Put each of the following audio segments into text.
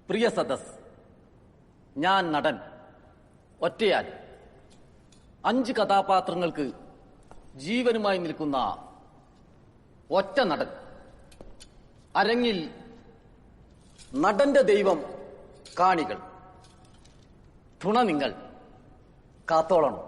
പ്രിയ സദസ്, ഞാൻ നടൻ ഒറ്റയാൻ 5 കഥാപാത്രങ്ങൾക്ക് ജീവനുമായി നിൽക്കുന്ന ഒറ്റ നടൻ. അരങ്ങിൽ നടന്റെ ദൈവം കാണികൾ. തുണ നിങ്ങൾ കാത്തോളണം.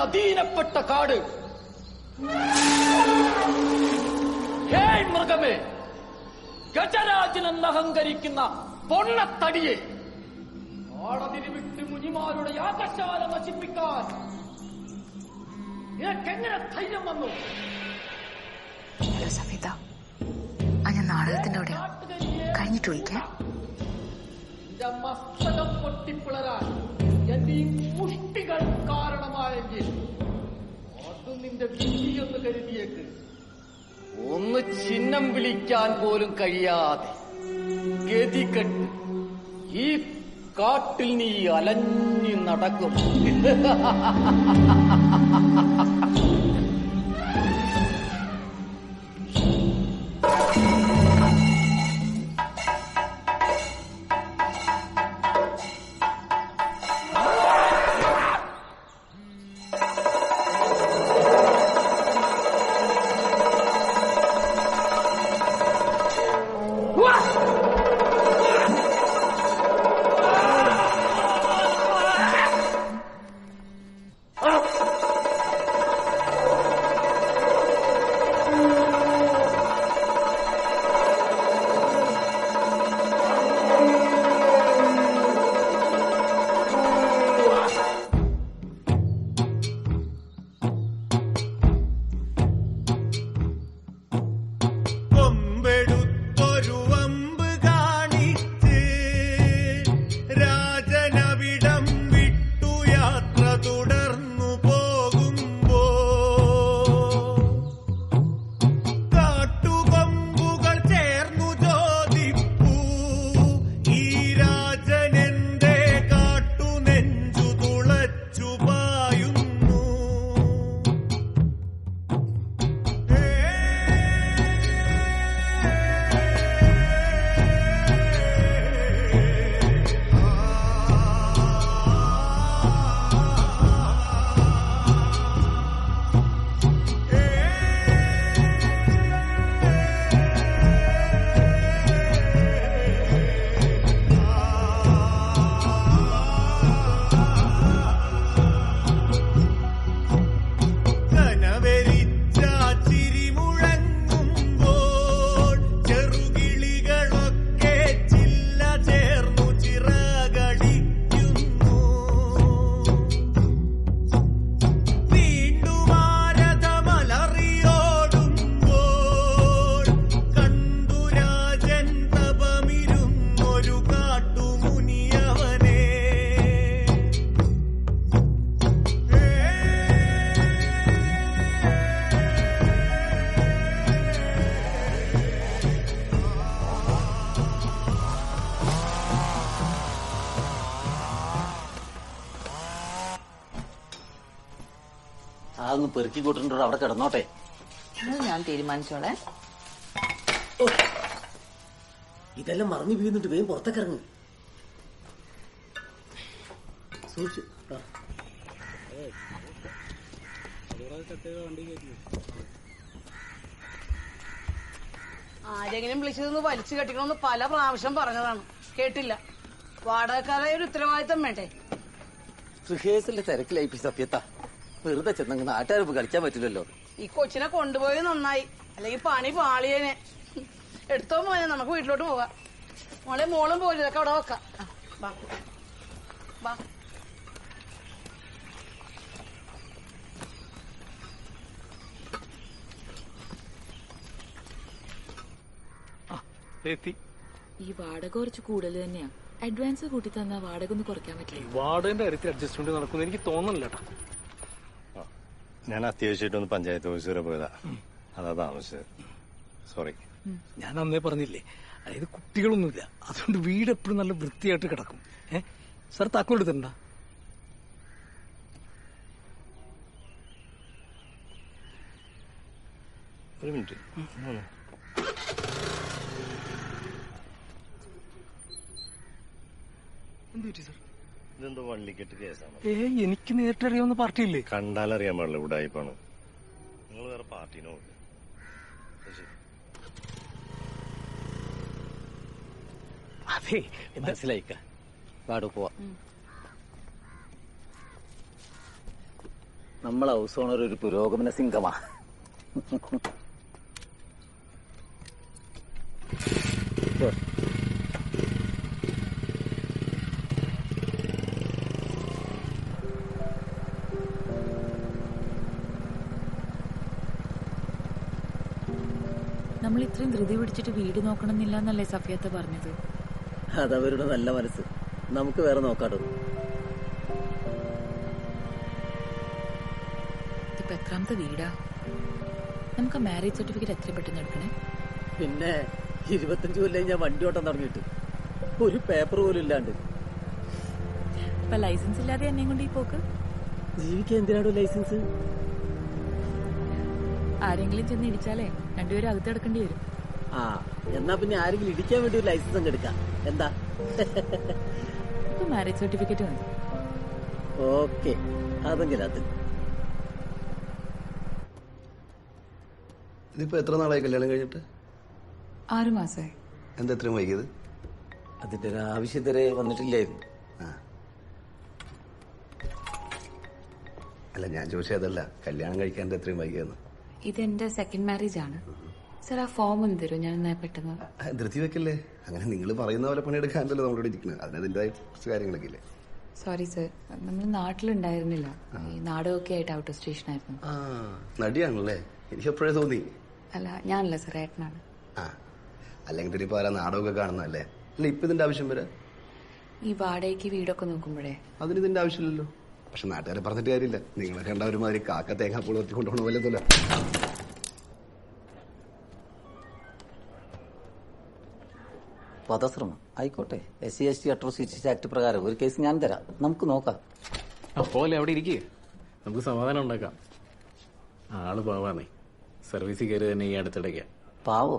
അധീനപ്പെട്ട കാട്. ഹേയ് മൃഗമേ, ഗജരാജനെന്ന് അഹങ്കരിക്കുന്ന പൊണ്ണത്തടിയെ ആടതിരിവിട്ട് മുനിമാരുടെ യാഗശാല നശിപ്പിക്കാൻ നിനക്കെങ്ങനെ ധൈര്യം വന്നു? സഫീദ, ഞാൻ നാടകത്തിന്റെ അവിടെ കഴിഞ്ഞിട്ട് വിളിക്കാം. മസ്തകം പൊട്ടിപ്പിളരാൻ എന്റെ ഈ മുഷ്ടികൾ കാരണമായെങ്കിൽ അത് നിന്റെ വിധിയെന്ന് കരുതിയേക്ക്. ഒന്ന് ചിഹ്നം വിളിക്കാൻ പോലും കഴിയാതെ ഗതികെട്ട് ഈ കാട്ടിൽ നീ അലഞ്ഞു നടക്കും. അതൊന്ന് പെറുക്കി കൂട്ടുണ്ടോ, അവിടെ കിടന്നോട്ടെ. ഞാൻ തീരുമാനിച്ചോളെ. ഇതെല്ലാം മറിഞ്ഞു വീഴുന്നുണ്ട്, വേഗം പുറത്തേക്ക് ഇറങ്ങും. സൂക്ഷിച്ചു. ആരെങ്കിലും വിളിച്ചതെന്ന് വലിച്ചു കെട്ടിക്കണമെന്ന് പല പ്രാവശ്യം പറഞ്ഞതാണ്, കേട്ടില്ല. വാടകക്കാരായ ഒരു ഉത്തരവാദിത്തം വേണ്ടേ? റിഹേഴ്സലിന്റെ തിരക്കിലായി സത്യത്താ. വെറുതെ ചെന്നങ്ങ് നാട്ടുകാർക്ക് കളിക്കാൻ പറ്റില്ലല്ലോ. ഈ കൊച്ചിനെ കൊണ്ടുപോയത് നന്നായി, അല്ലെങ്കിൽ പണി പാളിയേനെ. എടുത്തോ മോനെ, നമുക്ക് വീട്ടിലോട്ട് പോകാം. മോളെ മോളും പോലും ഇതൊക്കെ അവിടെ വെക്കാം. വാ വാ. ഈ വാടക കുറച്ച് കൂടുതൽ തന്നെയാ. അഡ്വാൻസ് കൂട്ടി തന്നാ വാടക ഒന്ന് കുറയ്ക്കാൻ പറ്റില്ല. വാടകന്റെ കാര്യത്തിൽ അഡ്ജസ്റ്റ്മെന്റ് നടക്കുന്നു എനിക്ക് തോന്നുന്നില്ല. ഞാൻ അത്യാവശ്യമായിട്ടൊന്ന് പഞ്ചായത്ത് ഓഫീസ് വരെ പോയതാ, അതാ താമസിച്ചത്. സോറി. ഞാൻ അന്നേ പറഞ്ഞില്ലേ, അതായത് കുട്ടികളൊന്നുമില്ല, അതുകൊണ്ട് വീട് എപ്പോഴും നല്ല വൃത്തിയായിട്ട് കിടക്കും. സാർ താക്കോൽ എടുത്തിട്ടുണ്ടാ? ഒരു മിനിറ്റ്. ഇതെന്തോ വള്ളിക്കെട്ട് കേസാണ്. എനിക്ക് നേരിട്ട് അറിയാവുന്ന പാർട്ടിയില്ലേ? കണ്ടാലറിയാൻ പാടില്ല, ഉടായിപ്പാണ്. നിങ്ങൾ വേറെ പാർട്ടീനോ? അതെ, മനസ്സിലായിക്ക. പാടു പോവാ. നമ്മളെ ഹൗസ് ഓണർ ഒരു പുരോഗമന സിംഗമാ. നമ്മൾ ഇത്രയും ധൃതി പിടിച്ചിട്ട് വീട് നോക്കണമെന്നില്ല എന്നല്ലേ സഫിയത്ത് പറഞ്ഞത്? അതവരുടെ നല്ല മനസ്സ്. നമുക്ക് വേറെ നോക്കാട്ടോ. ഇതിപ്പോ എത്രാമത്തെ വീടാ? നമുക്ക് മാരേജ് സർട്ടിഫിക്കറ്റ് എത്ര പെട്ടെന്ന് എടുക്കണേ? പിന്നെ 25 കൊല്ലം ഞാൻ വണ്ടി ഓട്ടം തുടങ്ങിയിട്ട് ഒരു പേപ്പർ പോലും ഇല്ലാണ്ട്. ഇപ്പൊ ലൈസൻസ് ഇല്ലാതെ എന്നെയും കൊണ്ട് ഈ പോക്ക്? ജീവിക്കാൻ എന്തിനാണോ ലൈസൻസ്? ആരെങ്കിലും ചെന്ന് ഇടിച്ചാലേ രണ്ടുപേരും അകത്ത് കിടക്കേണ്ടി വരും. എന്നാ പിന്നെ ആരെങ്കിലും ഇടിക്കാൻ വേണ്ടി ഒരു ലൈസൻസ് അങ്ങ് എടുക്കാം. എന്താ? ഇപ്പൊ മാരേജ് സർട്ടിഫിക്കറ്റ് മതി. ഓക്കെ, അതെങ്കിലും അത്. ഇതിപ്പോ എത്ര നാളായി കല്യാണം കഴിഞ്ഞിട്ട്? 6 മാസമായി. എന്താ എത്രയും വൈകിയത്? അതിന്റെ ഒരു ആവശ്യം ഇതുവരെ വന്നിട്ടില്ലായിരുന്നു. അല്ല, ഞാൻ ചോദിച്ചതല്ല, കല്യാണം കഴിക്കാൻ എന്താ എത്രയും വൈകിയെന്ന്. ഇതെന്റെ സെക്കൻഡ് മാരേജ് ആണ് സർ. ആ ഫോം ഒന്ന് തരും, ഞാൻ പെട്ടെന്ന്. ധൃതി വെക്കല്ലേ, അങ്ങനെ നിങ്ങൾ പറയുന്ന പോലെ പണിയെടുക്കാനല്ലോ നമ്മളോട് ഇരിക്കുന്നത്. അതിനതിൻ്റെതായ കുറച്ച് കാര്യങ്ങളൊക്കെ ഇല്ലേ. സോറി സർ, നമ്മൾ നാട്ടിലുണ്ടായിരുന്നില്ല. ഈ നാടകമൊക്കെ ആയിട്ട് ഔട്ട് ഓഫ് സ്റ്റേഷൻ ആയിരുന്നു. നടിയാണല്ലേ? എനിക്ക് എപ്പോഴേ തോന്നി. അല്ല, ഞാനല്ല സർ, ഏട്ടനാണ്. അല്ലെങ്കിൽ തന്നെ ഇപ്പൊ ആരാ നാടകമൊക്കെ കാണുന്നതല്ലേ? അല്ല, ഇപ്പൊ ഇതിന്റെ ആവശ്യം വരാ? ഈ വാടകയ്ക്ക് വീടൊക്കെ നോക്കുമ്പോഴേ അതിന് ഇതിന്റെ ആവശ്യമില്ലല്ലോ. പക്ഷെ നാട്ടുകാരെ പറഞ്ഞിട്ട് കാര്യമില്ല. നിങ്ങളെ കണ്ട ഒരുമാതിരി കാക്ക തേങ്ങാപ്പൂൾ ഒത്തി കൊണ്ടുപോകണ പോലെ. വധശ്രമം ആയിക്കോട്ടെ. SC/ST അട്രോസിറ്റീസ് ആക്ട് പ്രകാരം ഒരു കേസ് ഞാൻ തരാം, നമുക്ക് നോക്കാം. അപ്പോലെ അവിടെ ഇരിക്കേ, നമുക്ക് സമാധാനം ഉണ്ടാക്കാം. ആള് പാവാന്നേ, സർവീസിൽ കയറി തന്നെ ഈ അടുത്തിടയ്ക്കാ. പാവോ?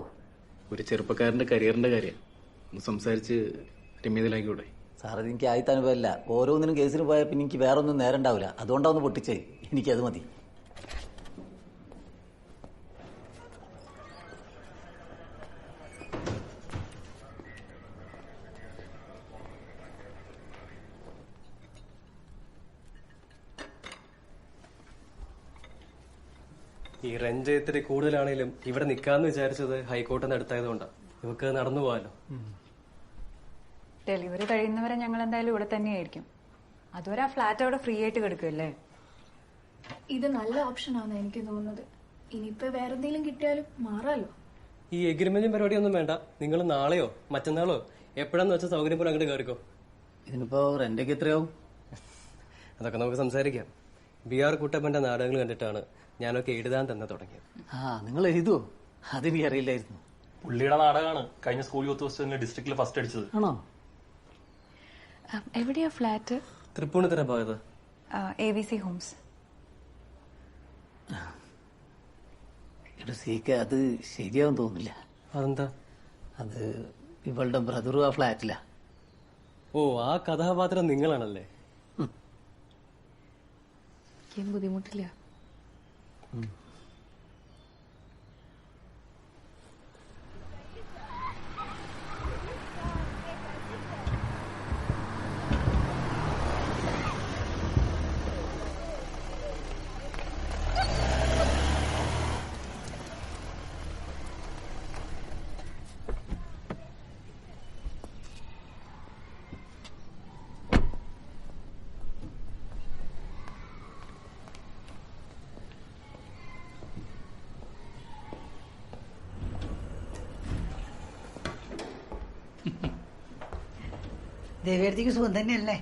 ഒരു ചെറുപ്പക്കാരന്റെ കരിയറിന്റെ കാര്യം ഒന്ന് സംസാരിച്ച് രമ്യതയിലാക്കിക്കൂടെ? സാർ, എനിക്ക് ആദ്യത്തെ അനുഭവമല്ല. ഓരോന്നിനും കേസിന് പോയാൽ പിന്നെ എനിക്ക് വേറെ ഒന്നും നേരം ഉണ്ടാവില്ല. അതുകൊണ്ടാവുന്ന പൊട്ടിച്ചേ, എനിക്കത് മതി. ഈ റെന്റ് ഇത്തിരി കൂടുതലാണെങ്കിലും ഇവിടെ നിൽക്കാന്ന് വിചാരിച്ചത് ഹൈക്കോർട്ടിൽ നിന്ന് അടുത്തായതുകൊണ്ടാണ്. ഇവക്ക് നടന്നു പോകാലോ. ഡെലിവറി കഴിയുന്നവരെ ഞങ്ങൾ എന്തായാലും ഇവിടെ തന്നെയായിരിക്കും. അതുവരെ ആ ഫ്ലാറ്റ് അവിടെ ഫ്രീ ആയിട്ട് കിടക്കുമല്ലേ. ഇത് നല്ല ഓപ്ഷനാണ് എനിക്ക് തോന്നുന്നത്. ഇനിയിപ്പോ വേറെ എന്തെങ്കിലും കിട്ടിയാലും മാറാലോ. ഈ എഗ്രിമെന്റും പരിപാടിയൊന്നും വേണ്ട. നിങ്ങൾ നാളെയോ മറ്റന്നാളോ എപ്പോഴാന്ന് വെച്ചാൽ സൗകര്യം പോലെ അങ്ങോട്ട് കയറിക്കോ. ഇതിനിപ്പോ റെന്റൊക്കെ എത്രയാവും? അതൊക്കെ നമുക്ക് സംസാരിക്കാം. BR കുട്ടപ്പന്റെ നാടകങ്ങൾ കണ്ടിട്ടാണ് ഞാനൊക്കെ എഴുതാൻ തന്നെ തുടങ്ങിയത്. നിങ്ങൾ എഴുതുവോ? അതെനിക്കറിയില്ലായിരുന്നു. പുള്ളിയുടെ നാടകമാണ് കഴിഞ്ഞ സ്കൂൾ യൂത്ത് ഫെസ്റ്റിവലിന് ഡിസ്ട്രിക്റ്റിൽ ഫസ്റ്റ് അടിച്ചത്. ആണോ? എവിടെയാ ഫ്ലാറ്റ്? തൃപ്പൂണിത്തുറ ഭാഗത്ത് ABC ഹോംസ്. അത് ശരിയാവും തോന്നില്ല. അതെന്താ? അത് ഇവളുടെ ബ്രദറും ആ ഫ്ലാറ്റിലാ. ഓ, ആ കഥാപാത്രം നിങ്ങളാണല്ലേ? ബുദ്ധിമുട്ടില്ല. ദേവേടത്തേക്ക് സുഖം തന്നെയല്ലേ?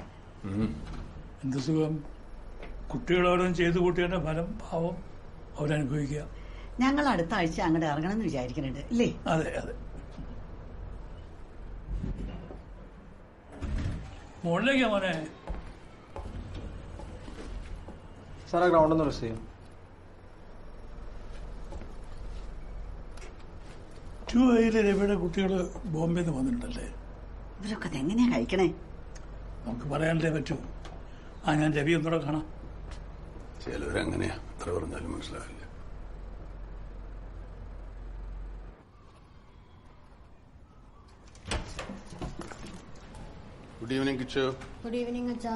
എന്ത് സുഖം? കുട്ടികളോരോന്നും ചെയ്തു കൂട്ടിയതിന്റെ ഫലം പാവം അവരനുഭവിക്കുക. ഞങ്ങൾ അടുത്ത ആഴ്ച അങ്ങോട്ട് ഇറങ്ങണമെന്ന് വിചാരിക്കുന്നുണ്ട് അല്ലേ? അതെ അതെ. മുകളിലേക്കാ മോനെ. സാറാ ഗ്രൗണ്ട് ഒന്ന് റെസ്റ്റ് ചെയ്യും. 2A രവിയുടെ കുട്ടികൾ ബോംബെന്ന് വന്നിട്ടുണ്ടല്ലേ? ഇവരൊക്കെ അതെങ്ങനെയാ കഴിക്കണേ? നമുക്ക് പറയാനല്ലേ പറ്റൂ. ഞാൻ രവി ഒന്നുകൂടെ കാണാം. ചിലവരങ്ങനെയാ, എത്ര പറഞ്ഞാലും മനസ്സിലാവില്ല. Good evening Kichu. Good evening അച്ഛാ.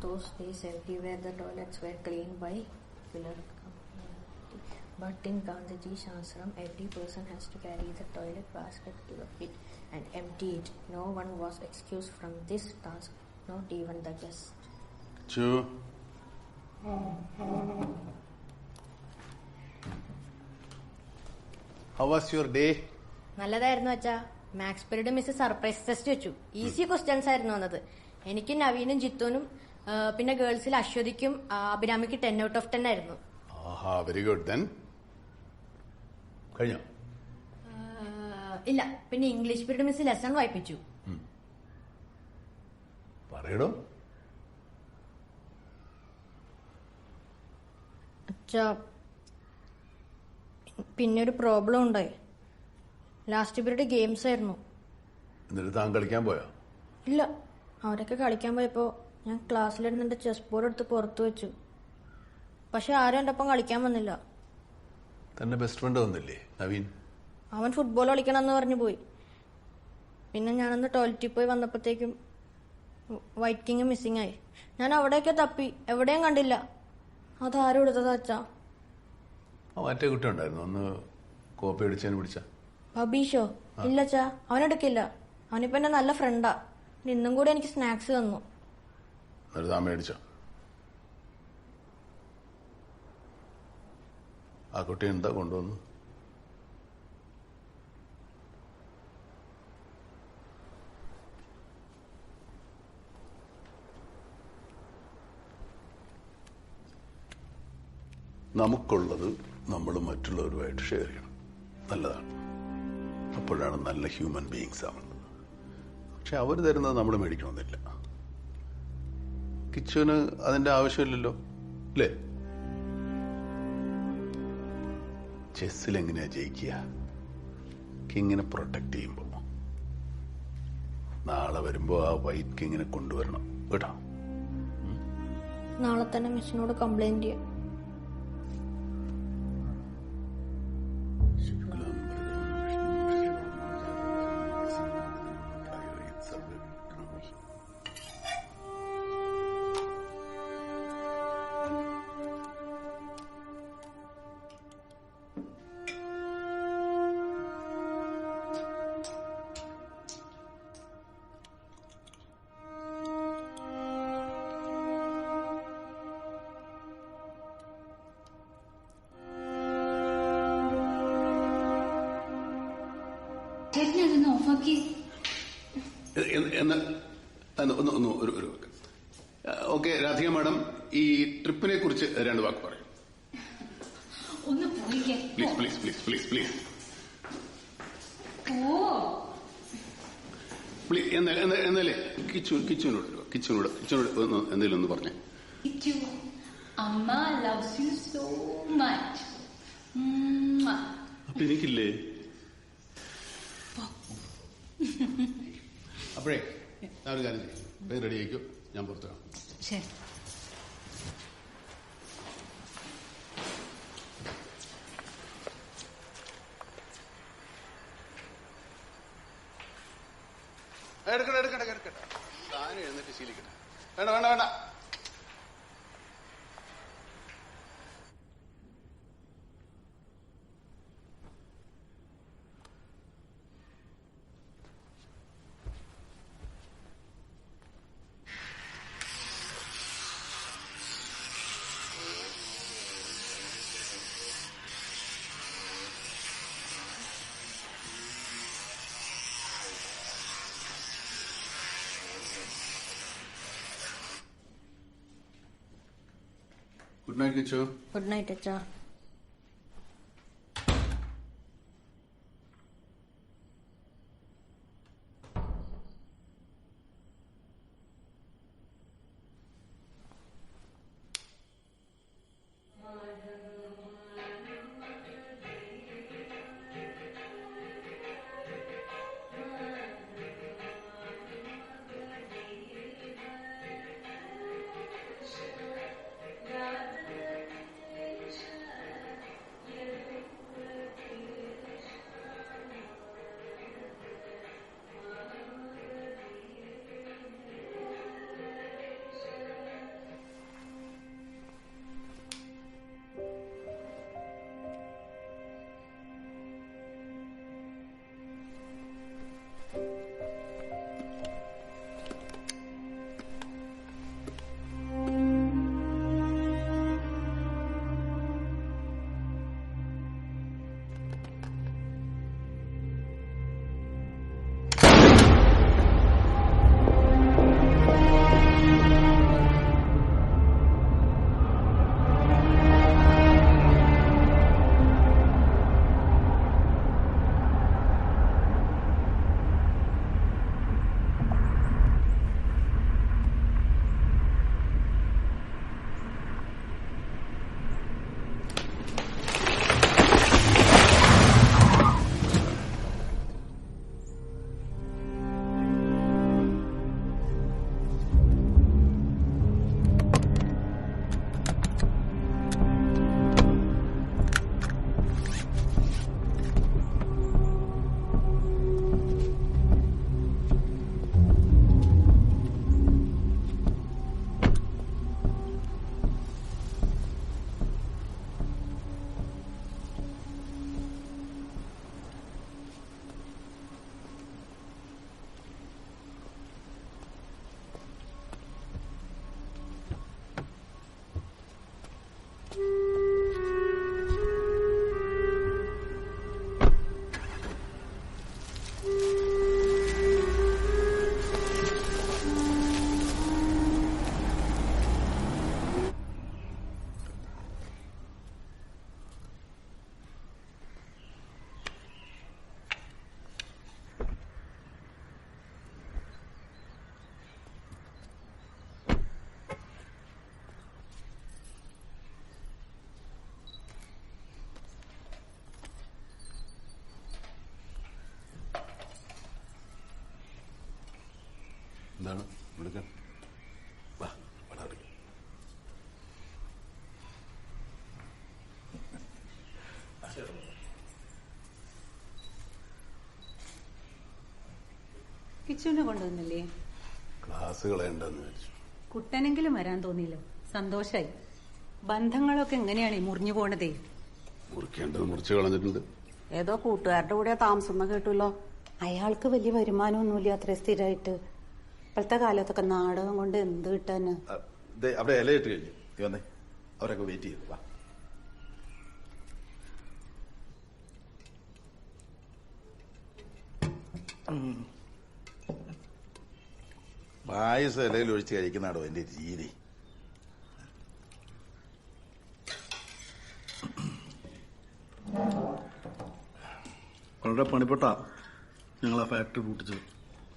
Those days everywhere the toilets were cleaned by filler company. But in Gandhiji's ashram, every person has to carry the toilet basket to the pit and empty it. No one was excused from this task, not even the guest. Kichu, how was your day? നല്ലതായിരുന്നു അച്ഛാ. Maths period miss surprise test വെച്ചു. Easy questions ആയിരുന്നു വന്നത്. എനിക്ക് നവീനും ജിത്തുനും പിന്നെ ഗേൾസിൽ അശ്വതിക്കും അഭിരാമിക്ക് 10 out of 10 ആയിരുന്നു. Very good. Then കഴിഞ്ഞോ? ഇല്ല, പിന്നെ ഇംഗ്ലീഷ് പീരീഡ് മിസ് ലെസൺ വായിപ്പിച്ചു. പറയടോ. അച്ഛാ, പിന്നെ ഒരു പ്രോബ്ലം ഉണ്ടായി. ലാസ്റ്റ് പീരീഡ് ഗെയിംസ് ആയിരുന്നു. എന്നിട്ട് താൻ കളിക്കാൻ പോയോ? ഇല്ല, അവരൊക്കെ കളിക്കാൻ പോയപ്പോ ഞാൻ ക്ലാസ്സിലിരുന്ന് എന്റെ ചെസ് ബോർഡ് എടുത്ത് പുറത്തു വെച്ചു. പക്ഷെ ആരും എന്റെ ഒപ്പം കളിക്കാൻ വന്നില്ല. തന്റെ ബെസ്റ്റ് ഫ്രണ്ട് വന്നില്ലേ നവീൻ? അവൻ ഫുട്ബോൾ കളിക്കണമെന്ന് പറഞ്ഞു പോയി. പിന്നെ ഞാനന്ന് ടോയ്ലറ്റിൽ പോയി വന്നപ്പോഴത്തേക്കും വൈറ്റ് കിങ് മിസ്സിംഗ് ആയി. ഞാൻ അവിടെയൊക്കെ തപ്പി, എവിടെയും കണ്ടില്ല. അതാരും എടുത്തതാ അച്ഛാ? മറ്റേ കുട്ടി ഉണ്ടായിരുന്നു, ഒന്ന് കോപ്പി അടിച്ചതിന് പിടിച്ച അബീഷോ? ഇല്ലച്ചാ, അവനെടുക്കില്ല. അവനിപ്പോ എന്റെ നല്ല ഫ്രണ്ടാ. ഇന്നും കൂടി എനിക്ക് സ്നാക്സ് തന്നു. എന്നിട്ട് താൻ മേടിച്ചോ? ആ കുട്ടി എന്താ കൊണ്ടുവന്നു? നമുക്കുള്ളത് നമ്മൾ മറ്റുള്ളവരുമായിട്ട് ഷെയർ ചെയ്യണം. നല്ലതാണ്. അപ്പോഴാണ് നല്ല ഹ്യൂമൻ ബീയിങ്സ് ആവുന്നത്. പക്ഷെ അവർ തരുന്നത് നമ്മൾ മേടിക്കണമെന്നില്ല. കിച്ചുവിന് അതിന്റെ ആവശ്യമില്ലല്ലോ അല്ലേ? ചെസ്സിൽ എങ്ങനെയാ ജയിക്കുക? കിങ്ങിനെ പ്രൊട്ടക്ട് ചെയ്യുമ്പോ നാളെ വരുമ്പോ ആ വൈറ്റ് കിങ്ങിനെ കൊണ്ടുവരണം കേട്ടോ. നാളെ തന്നെ മിസ്സിനോട് കംപ്ലൈന്റ് ചെയ്യാം. ഓക്കെ, രാധിക മാഡം, ഈ ട്രിപ്പിനെ കുറിച്ച് 2 വാക്ക് പറയും. ഒന്ന് പോയിക്കേ. Please please please please please എന്നല്ലേ കിച്ചനോട് എന്തെങ്കിലും ഒന്ന് പറഞ്ഞേ. അമ്മ ലവ്സ് യു സോ മച്ച്. അപ്പൊ എനിക്കില്ലേ? അപ്പോഴേ ഞാനൊരു കാര്യം ചെയ്യും, റെഡി ആയിക്കോ, ഞാൻ പുറത്ത് കാണാം. ശരി. എടുക്കട്ടെ താനും എഴുന്നേറ്റ് ശീലിക്കട്ടെ. വേണ്ട. Good night Kichu. Good night അച്ഛാ. എന്താണ് വിളിക്കാൻ? കിച്ചുവിനെ കൊണ്ടുവന്നില്ലേ? ക്ലാസ് കളയണ്ടെന്ന് വെച്ചു. കുട്ടനെങ്കിലും വരാൻ തോന്നിയില്ലോ, സന്തോഷായി. ബന്ധങ്ങളൊക്കെ എങ്ങനെയാണ് മുറിഞ്ഞു പോണതേ? മുറിക്കേണ്ടത് മുറിച്ചു കളഞ്ഞിട്ടുണ്ട്. ഏതോ കൂട്ടുകാരുടെ കൂടെ താമസം കേട്ടുല്ലോ. അയാൾക്ക് വലിയ വരുമാനമൊന്നുമില്ല അത്ര സ്ഥിരമായിട്ട്. ഇപ്പോഴത്തെ കാലത്തൊക്കെ നാടകം കൊണ്ട് എന്ത് കിട്ടാന്? അവിടെ ഇലയിട്ട് കഴിഞ്ഞു. വന്നേ, അവരൊക്കെ വെയിറ്റ് ചെയ്തു. വാ. പായസം ഇലയിൽ ഒഴിച്ച് കഴിക്കുന്നാടോ എന്റെ രീതി. വളരെ പണിപ്പെട്ട ഞങ്ങൾ ആ ഫാക്ടറി പൂട്ടിച്ചത്.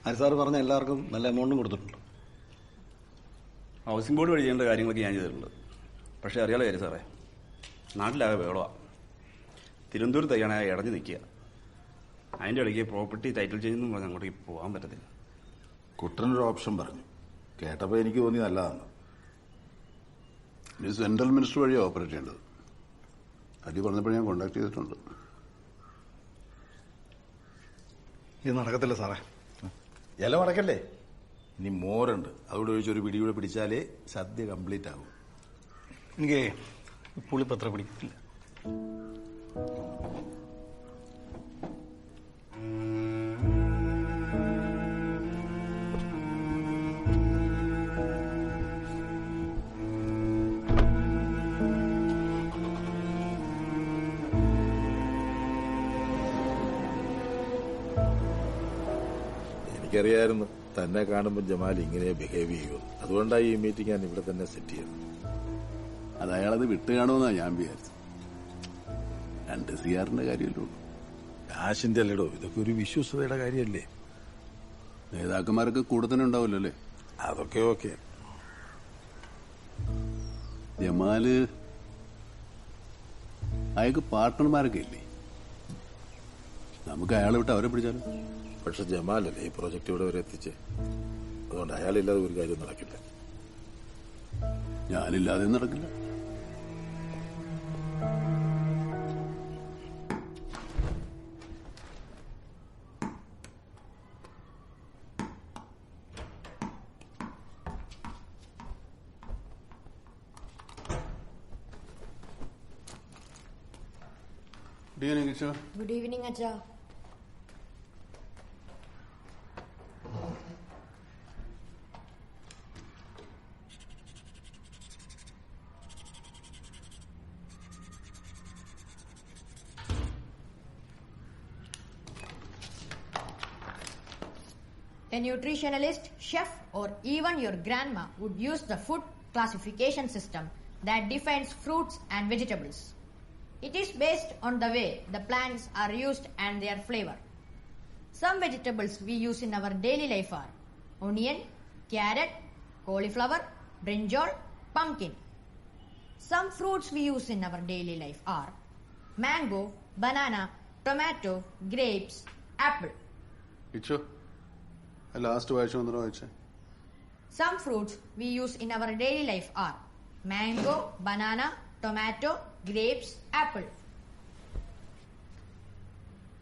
ഹരിസാറ് പറഞ്ഞ എല്ലാവർക്കും നല്ല എമൗണ്ടും കൊടുത്തിട്ടുണ്ട്. ഹൗസിംഗ് ബോർഡ് വഴി ചെയ്യേണ്ട കാര്യങ്ങളൊക്കെ ഞാൻ ചെയ്തിട്ടുണ്ട്. പക്ഷേ അറിയാലോ കാര്യം സാറേ, നാട്ടിലാകെ വേളമാണ്. തിരുവനന്തപുരത്തേക്കാണ് ഇടഞ്ഞു നിൽക്കുക. അതിൻ്റെ ഇടയ്ക്ക് പ്രോപ്പർട്ടി ടൈറ്റിൽ ചേഞ്ച് എന്ന് പറഞ്ഞാൽ അങ്ങോട്ടേക്ക് പോകാൻ പറ്റത്തില്ല. കുട്ടനൊരു ഓപ്ഷൻ പറഞ്ഞു, കേട്ടപ്പോൾ എനിക്ക് തോന്നി നല്ലതാണ്. ഇത് സെൻട്രൽ മിനിസ്റ്റർ വഴിയാണ് ഓപ്പറേറ്റ് ചെയ്യേണ്ടത്. അടി പറഞ്ഞപ്പോൾ ഞാൻ കോണ്ടാക്ട് ചെയ്തിട്ടുണ്ട്. ഇത് നടക്കത്തില്ല സാറേ. ഇല മടക്കല്ലേ, ഇനി മോരുണ്ട്, അതോടെ ഒഴിച്ചൊരു പിടികൂടെ പിടിച്ചാലേ സദ്യ കംപ്ലീറ്റ് ആകും. എനിക്ക് പുളിപ്പത്ര പിടിക്കില്ല. എനിക്കറിയായിരുന്നു തന്നെ കാണുമ്പോൾ ജമാൽ ഇങ്ങനെ ബിഹേവ് ചെയ്യുമെന്ന്. അതുകൊണ്ടാണ് ഈ മീറ്റിംഗ് ഞാൻ ഇവിടെ തന്നെ സെറ്റ് ചെയ്തത്. അത് അയാളത് വിട്ട് കാണുമെന്നാണ് ഞാൻ വിചാരിച്ചത്. 2 CR കാര്യമല്ലോ. കാശിന്റെ അല്ലേടോ, ഇതൊക്കെ ഒരു വിശ്വസതയുടെ കാര്യമല്ലേ. നേതാക്കന്മാരൊക്കെ കൂടെ തന്നെ ഉണ്ടാവില്ലോ അല്ലേ? അതൊക്കെ ഓക്കെ. ജമാല് അയാൾക്ക് പാർട്ട്ണർമാരൊക്കെ ഇല്ലേ? നമുക്ക് അയാളെ വിട്ട് അവരെ പിടിച്ചാലോ? പക്ഷെ ജമാലല്ലേ ഈ പ്രോജക്റ്റ് ഇവിടെ വരെ എത്തിച്ച്. അതുകൊണ്ട് അയാളില്ലാതെ ഒരു കാര്യം നടക്കില്ല. ഞാനില്ലാതെ നടക്കില്ല. Good evening, Acha. A nutritionalist, chef, or even your grandma would use the food classification system that defines fruits and vegetables. It is based on the way the plants are used and their flavor. Some vegetables we use in our daily life are onion, carrot, cauliflower, brinjal, pumpkin. Some fruits we use in our daily life are mango, banana, tomato, grapes, apple. Last വായിച്ചു വന്നോ വായിച്ചേ? Some fruits we use in our daily life are mango, banana, tomato, grapes, apple.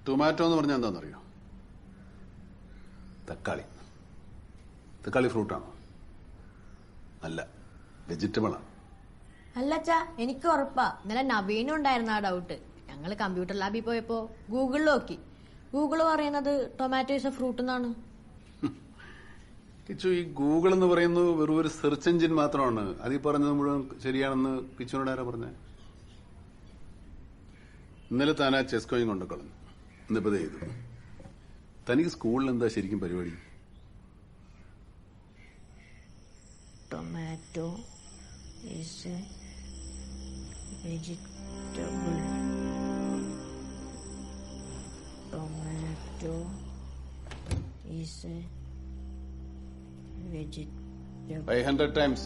Tomato എന്ന് പറഞ്ഞാൽ എന്താണെന്നറിയോ? തക്കാളി. തക്കാളി ഫ്രൂട്ടാണോ? അല്ല, വെജിറ്റബിളാണ്. അല്ലച്ചാ, എനിക്ക് ഉറപ്പാ. ഇന്നലെ നവീനും ഉണ്ടായിരുന്ന ആ ഡൗട്ട്. ഞങ്ങൾ കമ്പ്യൂട്ടർ ലാബിൽ പോയപ്പോ ഗൂഗിളിൽ നോക്കി. ഗൂഗിൾ പറയുന്നത് ടൊമാറ്റോ ഇസ് എ ഫ്രൂട്ട് എന്നാണ്. കിച്ചു, ഈ ഗൂഗിൾ എന്ന് പറയുന്നത് വെറും ഒരു സെർച്ച് എഞ്ചിൻ മാത്രമാണ്. അതിൽ പറഞ്ഞത് മുഴുവൻ ശരിയാണെന്ന് കിച്ചുവിനോട് ആരാ പറഞ്ഞത്? ഇന്നലെ താൻ ആ ചെസ് കോയിൻ കൊണ്ട് കളഞ്ഞു. ഇന്നിപ്പോ ചെയ്തു. തനിക്ക് സ്കൂളിൽ എന്താ ശരിക്കും പരിപാടി? Tomato is A vegetable. Tomato is A vegetable. 500 times.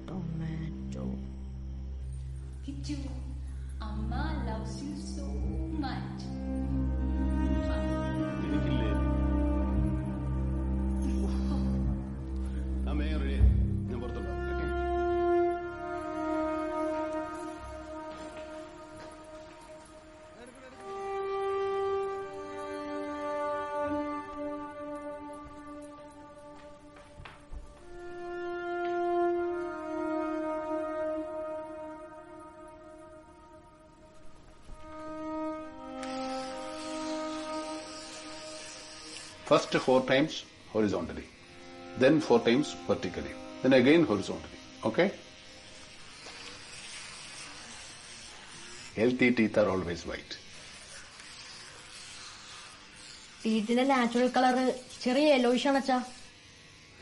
Tomato. Kichu, Amma loves you so much. ഞാൻ പുറത്തുണ്ടാവും. First 4 times horizontally, then 4 times vertically, then again horizontally. Okay? Healthy teeth are always white. വീട്ടിലെ natural colour ചെറിയ yellowish ആണ് അച്ഛാ.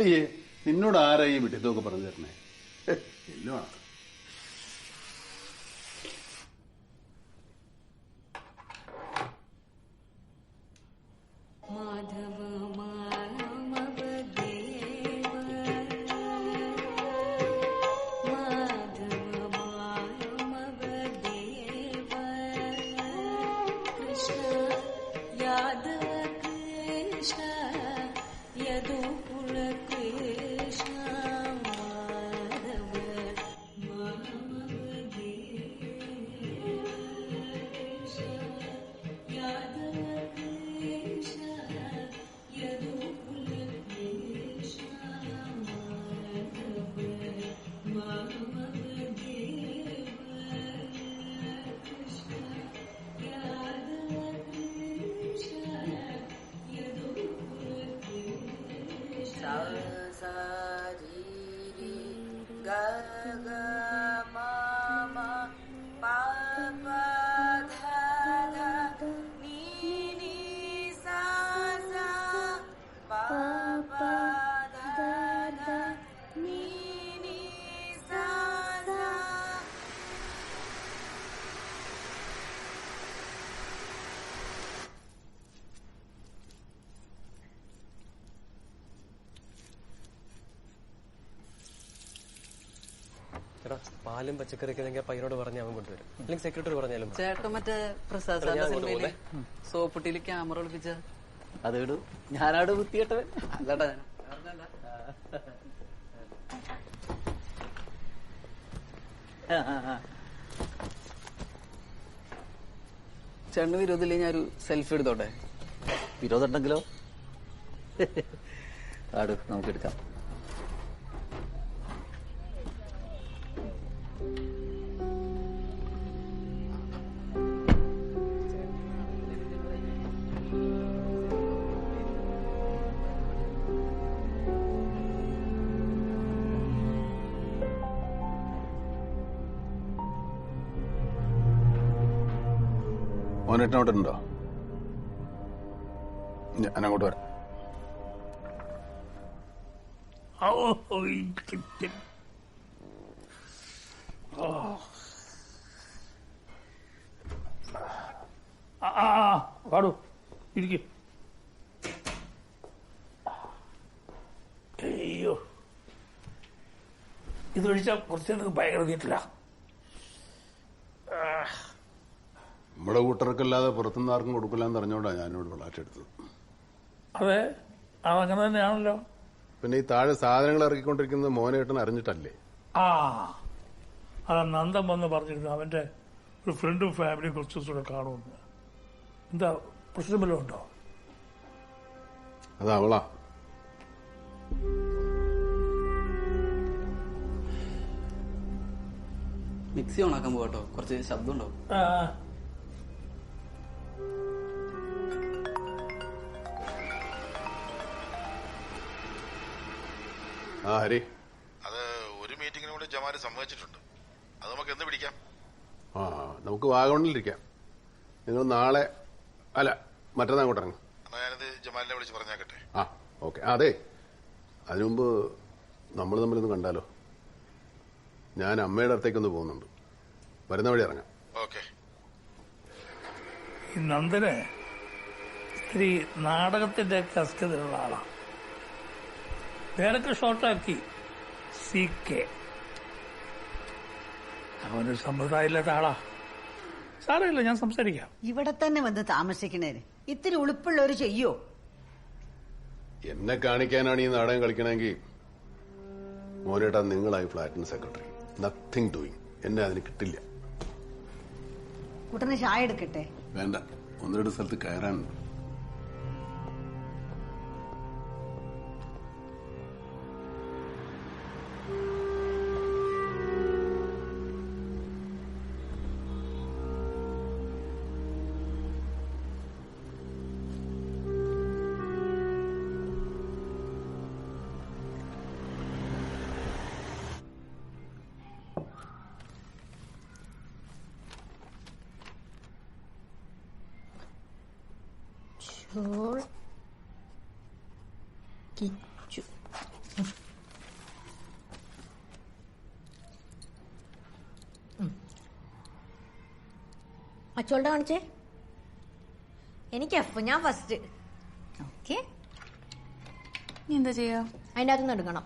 അയ്യേ, നിന്നോട് ആരാ ഈ വിട്ടിത്തൊക്കെ പറഞ്ഞു തരണേ? എല്ലോ ആണ്. ചേട്ടാ പാലും പച്ചക്കറിയൊക്കെ പയ്യനോട് പറഞ്ഞ് അവൻ കൊണ്ടുവരും. അല്ലെങ്കിൽ സെക്രട്ടറി പറഞ്ഞാലും ചേട്ടൻ മറ്റേ പ്രസാദ് സാറിന്റെ സിനിമയില് സോപ്പിട്ടിയില് ക്യാമറ ഒളിപ്പിച്ച അത് വിടും. ഞാനവിടെ വൃത്തികെട്ടവൻ അല്ലടാ. ചേട്ടന് വിരോധമില്ലേ ഞാനൊരു സെൽഫി എടുത്തോട്ടെ? വിരോധം ഉണ്ടെങ്കിലോ? ആട് നമുക്ക് എടുക്കാം. മോനേട്ടനോട്ടുണ്ടോ? ഞാൻ അങ്ങോട്ട് വരാം. പാടൂ, ഇരിക്കും. അയ്യോ, ഇത് കഴിച്ചാൽ കുറച്ച് ഭയങ്കര തീറ്റില്ല. നമ്മുടെ കൂട്ടർക്കല്ലാതെ പുറത്തുനിന്ന് ആർക്കും കൊടുക്കില്ലാന്ന് അറിഞ്ഞോണ്ടാ ഞാനിവിടെ വെള്ളാറ്റെടുത്തത്. അതെ, അതങ്ങനെ തന്നെയാണല്ലോ. പിന്നെ ഈ താഴെ സാധനങ്ങൾ ഇറക്കിക്കൊണ്ടിരിക്കുന്നത് മോനേട്ടൻ അറിഞ്ഞിട്ടല്ലേ? ആ, അതാ നന്ദൻ വന്ന് പറഞ്ഞിരുന്നു അവന്റെ ഒരു ഫ്രണ്ടും ഫാമിലിയും കുറച്ച് ദിവസം കൂടെ കാണുമെന്ന്. എന്താ പ്രശ്നം വല്ലതും ഉണ്ടോ? അത് അവളാ. മിക്സി ഓണാക്കാൻ പോകട്ടോ, കുറച്ച് ശബ്ദം ഉണ്ടാവും. ആ ഹരി, അത് ഒരു മീറ്റിംഗിന് കൂടി ജമാല് സമ്മതിച്ചിട്ടുണ്ട്. അത് നമുക്ക് എന്ന് പിടിക്കാം? ആ, നമുക്ക് വാഗമണിലിരിക്കാം. നിങ്ങൾ നാളെ അല്ല മറ്റന്നാൾ അങ്ങോട്ട് ഇറങ്ങും. എന്നാ ഞാനിത് ജമാലിനെ വിളിച്ച് പറഞ്ഞാക്കട്ടെ. ആ ഓക്കെ. അതെ, അതിനുമുമ്പ് നമ്മൾ തമ്മിലൊന്ന് കണ്ടാലോ? ഞാൻ അമ്മയുടെ അടുത്തേക്കൊന്ന് പോകുന്നുണ്ട്. വരുന്ന വഴി ഇറങ്ങാം. ഓക്കെ. ഈ നന്ദന് ഇത്തിരി നാടകത്തിന്റെ കസ്കതയുള്ള ആളാണ്. പേരൊക്കെ ഷോർട്ടാക്കി CK. അവനൊരു സമ്പ്രദായമില്ലാത്ത ആളാ. സാരമില്ല, ഞാൻ സംസാരിക്കാം. ഇവിടെ തന്നെ വന്ന് താമസിക്കണേന് ഇത്തിരി ഉളുപ്പുള്ളവര് ചെയ്യോ? എന്നെ കാണിക്കാനാണ് ഈ നാടകം കളിക്കണമെങ്കിൽ മോനേട്ടാ നിങ്ങളായി ഫ്ലാറ്റിന് സെക്രട്ടറി. Nothing doing. എന്നെ അതിന് കിട്ടില്ല. കുട്ടന് ചായ എടുക്കട്ടെ? വേണ്ട, ഒന്ന് രണ്ട് സ്ഥലത്ത് കയറാനുണ്ട്. Sure. കിച്ചു. അച്ചോളുടെ കാണിച്ചേ. എനിക്ക് എഫ്, ഞാൻ ഫസ്റ്റ്. ഓക്കെ, നീ എന്താ ചെയ്യാ? അതിൻ്റെ അകത്തുനിന്ന് എടുക്കണം.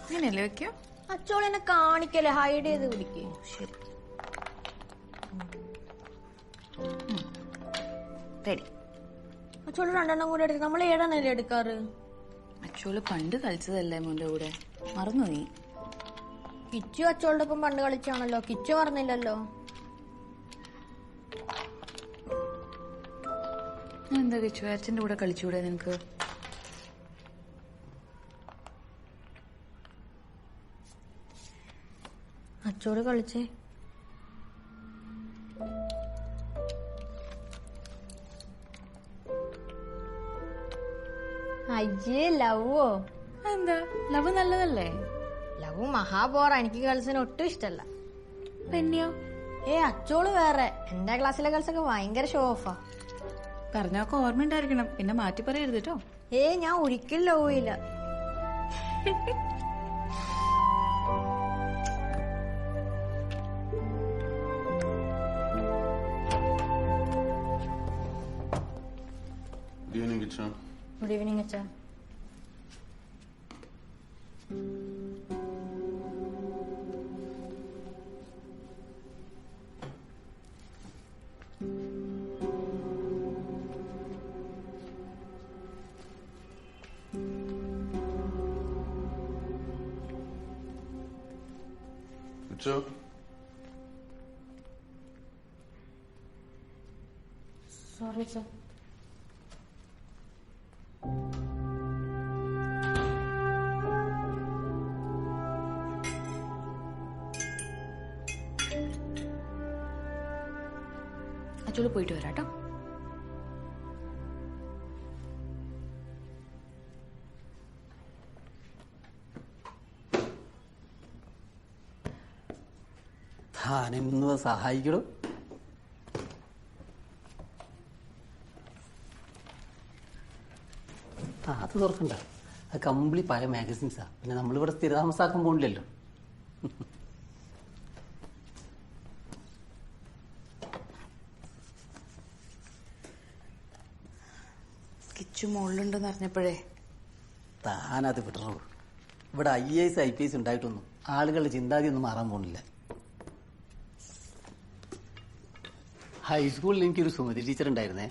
അങ്ങനെയല്ലേ വെക്കോ? അച്ചോൾ എന്നെ കാണിക്കല്ലേ, ഹൈഡ് ചെയ്ത് പിടിക്കേ. ശരി, റെഡി. അച്ചോള് 2 കൂടെ എടുക്കും. നമ്മൾ 7 എടുക്കാറ്. അച്ചോള് പണ്ട് കളിച്ചതല്ലേ മോന്റെ കൂടെ, മറന്നു നീ? കിച്ചു അച്ചോളുടെ ഒപ്പം പണ്ട് കളിച്ചാണല്ലോ. കിച്ചു മറന്നില്ലല്ലോ. എന്താ കിച്ചു അച്ഛൻ്റെ കൂടെ കളിച്ചൂടെ നിനക്ക്? അച്ചോട് കളിച്ചേ. അയ്യേ, ലവോ? എന്താ ലവ് നല്ലതല്ലേ? ലവ് മഹാബോറ. എനിക്ക് ഗേൾസിന് ഒട്ടും ഇഷ്ടല്ല. പെണ്ണിയോ? അച്ചോള് വേറെ. എന്റെ ക്ലാസ്സിലെ ഗേൾസ് ഒക്കെ ഭയങ്കര ഷോ ഓഫാ. പറഞ്ഞൊക്കെ ഓർമ്മ ഉണ്ടായിരിക്കണം, പിന്നെ മാറ്റി പറയരുത് കേട്ടോ. ഞാൻ ഒരിക്കലും ലവ് ചെയ്യില്ല. ഗുഡ് ഈവനിങ് അച്ഛാ. Sorry sir. അച്ചോള് പോയിട്ട് വരാട്ടോ. താനെന്ന് സഹായിക്കടോ. അത് തുറക്കണ്ട, അത് കംപ്ലീറ്റ് പഴയ മാഗസിൻസാ. പിന്നെ നമ്മളിവിടെ സ്ഥിരതാമസാക്കാൻ പോണില്ലല്ലോ. കിച്ചു മുകളിലുണ്ടെന്ന് അറിഞ്ഞപ്പോഴേ താനത് വിടണോ. ഇവിടെ IAS IPS ഉണ്ടായിട്ടൊന്നും ആളുകളുടെ ചിന്താഗതി ഒന്നും മാറാൻ പോണില്ല. ഹൈസ്കൂളിൽ എനിക്കൊരു സുമതി ടീച്ചർ ഉണ്ടായിരുന്നേ.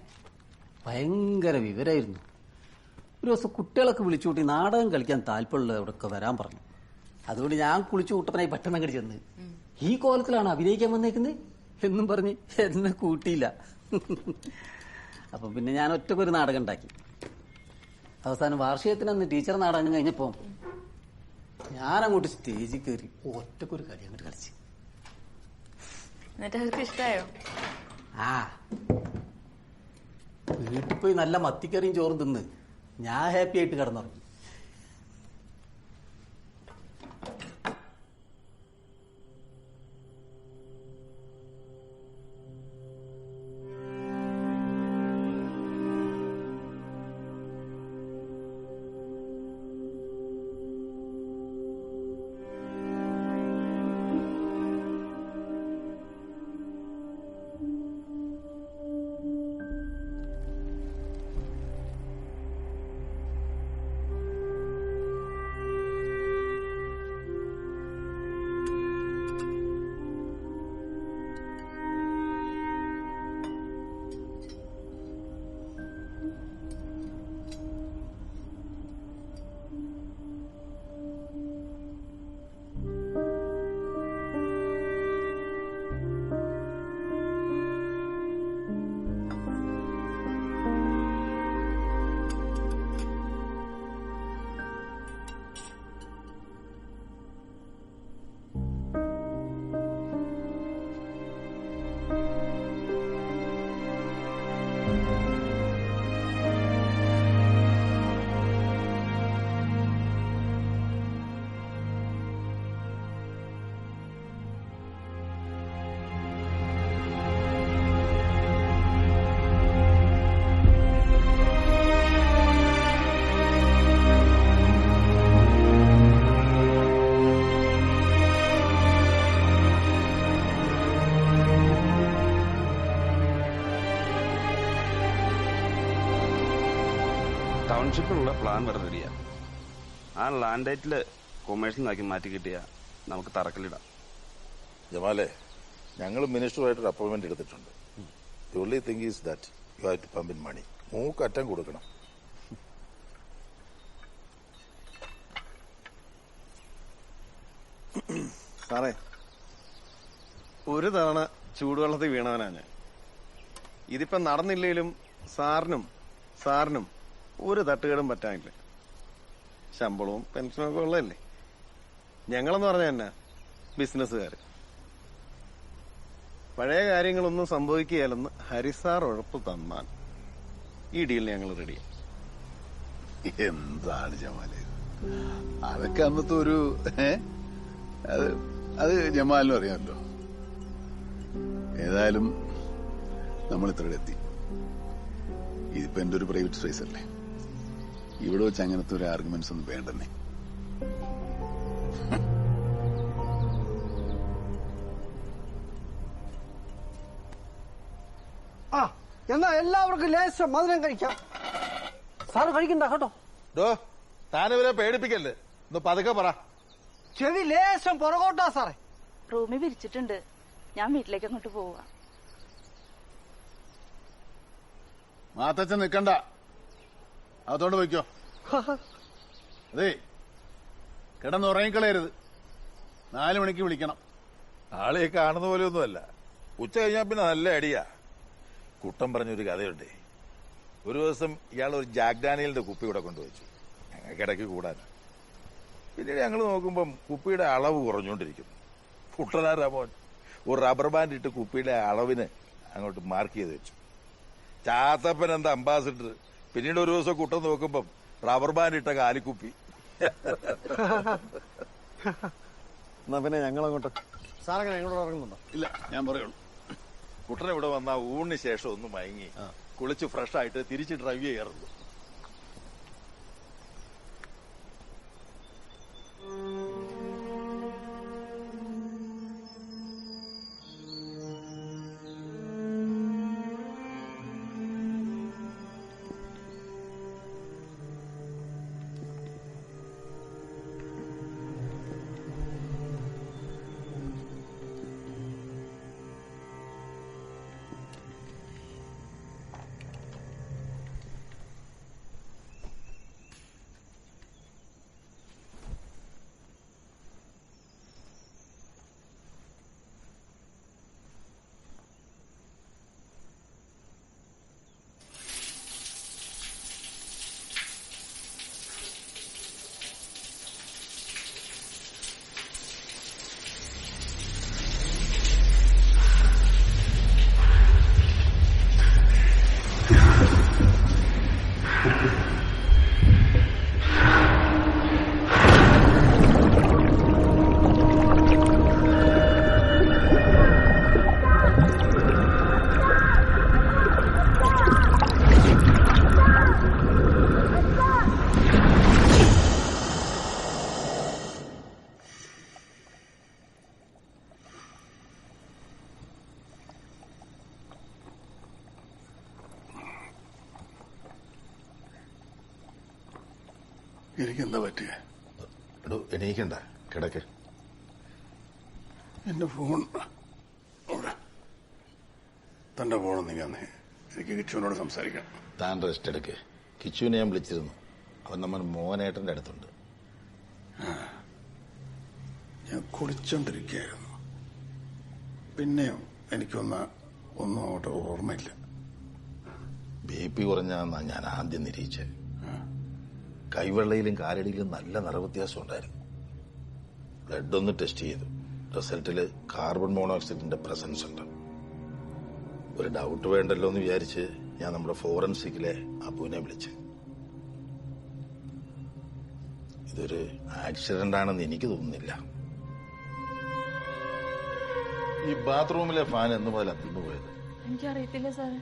ഭയങ്കര വിവരമായിരുന്നു. ഒരു ദിവസം കുട്ടികളൊക്കെ വിളിച്ചുകൂട്ടി നാടകം കളിക്കാൻ താല്പര്യമുള്ള അവിടെയൊക്കെ വരാൻ പറഞ്ഞു. അതുകൊണ്ട് ഞാൻ കുളിച്ചു കൂട്ടപ്പനായി പെട്ടെന്ന് അങ്ങോട്ട് ചെന്ന്, ഈ കോലത്തിലാണ് അഭിനയിക്കാൻ വന്നേക്കുന്നത് എന്നും പറഞ്ഞ് എന്നെ കൂട്ടിയില്ല. അപ്പൊ പിന്നെ ഞാൻ ഒറ്റക്കൊരു നാടകം ഉണ്ടാക്കി. അവസാനം വാർഷികത്തിനന്ന് ടീച്ചർ നാടകം കഴിഞ്ഞപ്പോ ഞാനങ്ങോട്ട് സ്റ്റേജിൽ കയറി ഒറ്റക്കൊരു കളി അങ്ങോട്ട് കളിച്ച്. എന്നിട്ട് അവർക്ക് ഇഷ്ടായോ? വീട്ടിൽ പോയി നല്ല മത്തിക്കറിയും ചോറും തിന്ന് ഞാൻ ഹാപ്പി ആയിട്ട് കിടന്നുറങ്ങി. ടൗൺഷിപ്പിലുള്ള പ്ലാൻ വരെ റെഡിയാ. ആ ലാൻഡ് ഡേറ്റില് കൊമേഴ്സിനാക്കി മാറ്റി കിട്ടിയ നമുക്ക് തറക്കല്ലിടാം. ജമാലെ, ഞങ്ങൾ മിനിസ്റ്ററുമായിട്ടൊരു അപ്പോയിന്റ്മെന്റ് എടുത്തിട്ടുണ്ട്. The only thing is that you have to pump in money. മൂക്കറ്റം കൊടുക്കണം. സാറേ, ഒരു തവണ ചൂടുവെള്ളത്തിൽ വീണവനാ ഞാൻ. ഇതിപ്പോ നടന്നില്ലേലും സാറിനും ഒരു തട്ടുകേടും പറ്റാനില്ല. ശമ്പളവും പെൻഷനും ഒക്കെ ഉള്ളതല്ലേ. ഞങ്ങളെന്ന് പറഞ്ഞ തന്നെ ബിസിനസ്സുകാർ. പഴയ കാര്യങ്ങളൊന്നും സംഭവിക്കുകയല്ലെന്ന് ഹരിസാർ ഉറപ്പ് തന്നാൽ ഈ ഡീലിന് ഞങ്ങൾ റെഡിയാണ്. എന്താണ് ജമാലെ, അതൊക്കെ അന്നത്തെ ഒരു അത് ജമാലിനും അറിയാമല്ലോ. ഏതായാലും നമ്മൾ ഇത്ര എത്തി. ഇതിപ്പോ എന്റെ ഒരു പ്രൈവറ്റ് സ്പേസ് അല്ലേ. ഇവിടെ വെച്ച് അങ്ങനത്തെ ഒരു ആർഗ്യുമെന്റ്സ് ഒന്നും വേണ്ടെന്നേ. എന്നാ എല്ലാവർക്കും ലേശം മധുരം കഴിക്കാം. സാറ് കഴിക്കണ്ട കേട്ടോ. താനിവരെ പേടിപ്പിക്കല്ലേ, ഒന്ന് പതുക്കെ പറ. ചെവി ലേശം പുറകോട്ടാ സാറേ. റൂമിൽ വിരിച്ചിട്ടുണ്ട്, ഞാൻ വീട്ടിലേക്ക് അങ്ങോട്ട് പോവാ. മാത്തച്ഛൻ നിക്കണ്ട, അതോണ്ട് വയ്ക്കോ. അതെ, കിടന്നുറങ്ങിക്കളയരുത്. 4 മണിക്ക് വിളിക്കണം. ആളെ കാണുന്ന പോലെയൊന്നുമല്ല. ഉച്ച കഴിഞ്ഞാൽ പിന്നെ നല്ല അടിയാ. കുട്ടം പറഞ്ഞൊരു കഥയുണ്ടേ. ഒരു ദിവസം ഇയാൾ ഒരു ജാക്ക് ഡാനിയലിന്റെ കുപ്പി ഇവിടെ കൊണ്ടുവച്ചു, ഞങ്ങൾക്കിടയ്ക്ക് കൂടാൻ. പിന്നീട് ഞങ്ങൾ നോക്കുമ്പം കുപ്പിയുടെ അളവ് കുറഞ്ഞുകൊണ്ടിരിക്കുന്നു. കുട്ടനാ രാമോൻ ഒരു റബ്ബർ ബാൻഡ് ഇട്ട് കുപ്പിയുടെ അളവിന് അങ്ങോട്ട് മാർക്ക് ചെയ്ത് വെച്ചു. ചാത്തപ്പൻ എന്താ അംബാസിഡർ. പിന്നീട് ഒരു ദിവസം കുട്ടം നോക്കുമ്പം റബ്ബർ ബാൻഡ് ഇട്ട കാലിക്കുപ്പി. എന്നാ പിന്നെ ഞങ്ങളങ്ങോട്ട്. സാറങ്ങനെ ഞങ്ങളോട് ഇറങ്ങുന്നുണ്ടോ? ഇല്ല, ഞാൻ പറയുള്ളൂ. കുട്ടനെ ഇവിടെ വന്ന ഊണിന് ശേഷം ഒന്ന് മയങ്ങി കുളിച്ച് ഫ്രഷ് ആയിട്ട് തിരിച്ച് ഡ്രൈവ് ചെയ്യാറുള്ളൂ. എനിക്കെന്താ പറ്റിയ? എണീക്കണ്ട, കിടക്ക്. എന്റെ ഫോൺ തന്റെ ഫോണൊന്നിങ്ങന്നെ. എനിക്ക് കിച്ചുവിനോട് സംസാരിക്കണം. താൻ റെസ്റ്റ് എടുക്ക്. കിച്ചുവിനെ ഞാൻ വിളിച്ചിരുന്നു. അവൻ നമ്മൾ മോഹനേട്ടന്റെ അടുത്തുണ്ട്. ഞാൻ കുളിച്ചോണ്ടിരിക്കുകയായിരുന്നു. പിന്നെയോ എനിക്കൊന്നും അങ്ങോട്ട് ഓർമ്മയില്ല. BP കുറഞ്ഞാന്നാ ഞാൻ ആദ്യം നിരീക്ഷിച്ചത്. കൈവെള്ളയിലും കാലടിയിലും നല്ല നിറവ്യത്യാസം ഉണ്ടായിരുന്നു. ബ്ലഡ് ഒന്ന് ടെസ്റ്റ് ചെയ്തു. റിസൾട്ടില് കാർബൺ മോണോക്സൈഡിന്റെ പ്രസൻസ് ഉണ്ട്. ഒരു ഡൗട്ട് വേണ്ടല്ലോ എന്ന് വിചാരിച്ച് ഞാൻ നമ്മുടെ ഫോറൻസിക്കിലെ അബുവിനെ വിളിച്ച്. ഇതൊരു ആക്സിഡന്റ് ആണെന്ന് എനിക്ക് തോന്നുന്നില്ല. ഈ ബാത്റൂമിലെ ഫാൻ എന്ന് പോലെ അതിന് പോയത് എനിക്കറിയത്തില്ല സാറേ.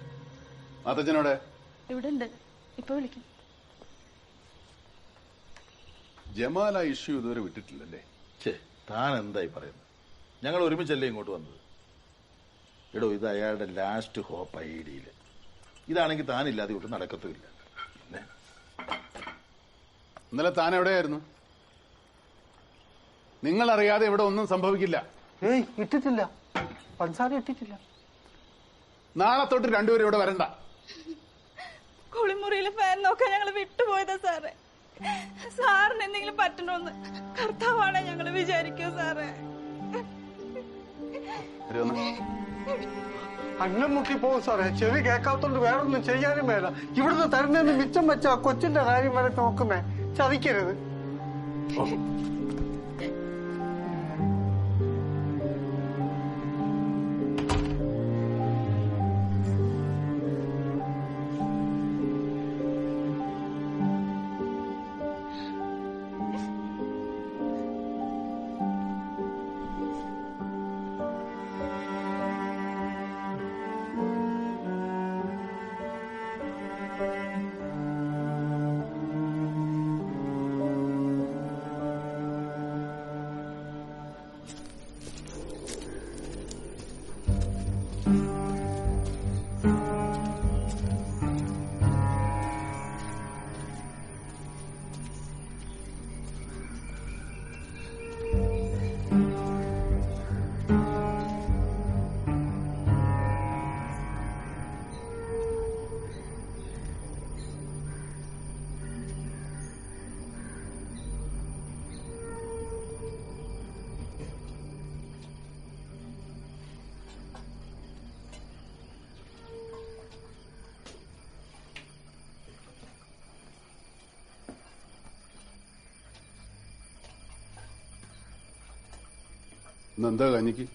മാത്തച്ഛനോടെ ഇവിടെ ഉണ്ട്, ഇപ്പൊ വിളിക്കും. ജമാൽ ആ ഇഷ്യൂ ഇതുവരെ വിട്ടിട്ടില്ലല്ലേ? താൻ എന്തായി പറയുന്നത്? ഞങ്ങൾ ഒരുമിച്ചല്ലേ ഇങ്ങോട്ട് വന്നത്. എടോ, ഇത് അയാളുടെ ലാസ്റ്റ് ഹോപ്പ് ഐഡിയയില്. ഇതാണെങ്കിൽ താനില്ലാതെ ഒട്ടും നടക്കത്തുമില്ല. പിന്നെ ഇന്നലെ താൻ എവിടെയായിരുന്നു? നിങ്ങൾ അറിയാതെ ഇവിടെ ഒന്നും സംഭവിക്കില്ല. ഏയ് ഇട്ടിട്ടില്ല, പഞ്ചസാര ഇട്ടിട്ടില്ല. നാളെ തൊട്ട് രണ്ടുപേരും ഇവിടെ വരണ്ട. കുളിമുറിയിലെ ഫാൻ നോക്കാൻ ഞങ്ങൾ വിട്ടുപോയതാ സാറേ. സാറിന് എന്തെങ്കിലും പറ്റണോന്ന് കർത്താവാണ് ഞങ്ങൾ വിചാരിക്കോ സാറേ. അന്നം മുട്ടിപ്പോകും സാറേ. ചെവി കേൾക്കാത്തോണ്ട് വേറൊന്നും ചെയ്യാനും വേണ്ട. ഇവിടുന്ന് തരുന്നതിന് മിച്ചം വെച്ച കൊച്ചിന്റെ കാര്യം വരെ നോക്കുന്നേ. ചതിക്കരുത്. എന്താ കഞ്ഞിക്ക്?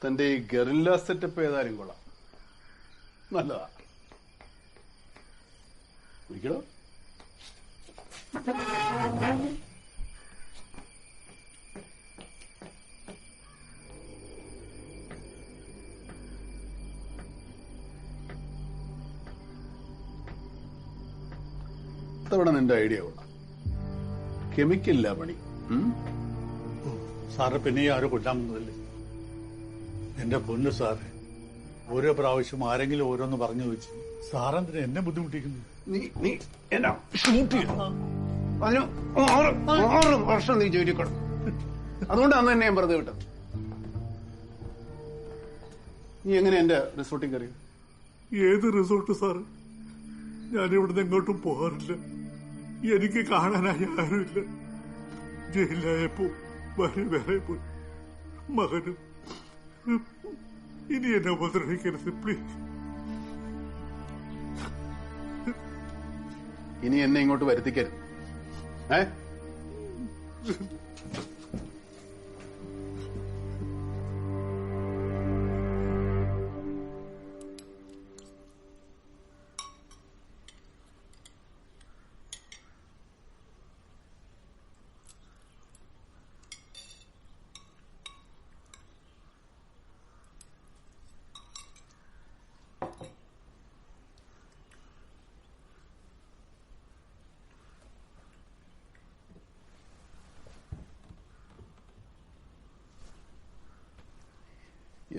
തന്റെ ഈ ഗറില്ല സെറ്റപ്പ് ഏതായാലും കൊള്ളാം, നല്ലതാ. വിളിക്കടോ. ഇത്തവണ നിന്റെ ഐഡിയ കൊള്ളാം. കെമിക്കലില്ല പണി. സാറ് പിന്നെ ആരും കൊല്ലാമെന്നതല്ലേ? എന്റെ പൊന്നു സാറേ, ഓരോ പ്രാവശ്യം ആരെങ്കിലും ഓരോന്ന് പറഞ്ഞു വെച്ച് സാറെന്തിനാ എന്നെ ബുദ്ധിമുട്ടിക്കുന്നു? നീ എന്നാ ഷൂട്ട് ചെയ്തു? അതിന് 6 വർഷം നീ ജോലിക്കണം. അതുകൊണ്ട് അന്ന് തന്നെ ഞാൻ വെറുതെ വിട്ടത്. നീ എങ്ങനെ എന്റെ റിസോർട്ടിൽ കയറി? ഏത് റിസോർട്ട് സാറ്? ഞാനിവിടുന്ന് എങ്ങോട്ടും പോകാറില്ല. എനിക്ക് കാണാനായി ആരുമില്ല. ജയിലായപ്പോ വേറെ പോയി. മകനും ഇനി എന്നെ ഉപദ്രവിക്കരുത് പ്ലീസ്. ഇനി എന്നെ ഇങ്ങോട്ട് വരുത്തിക്കരുത്.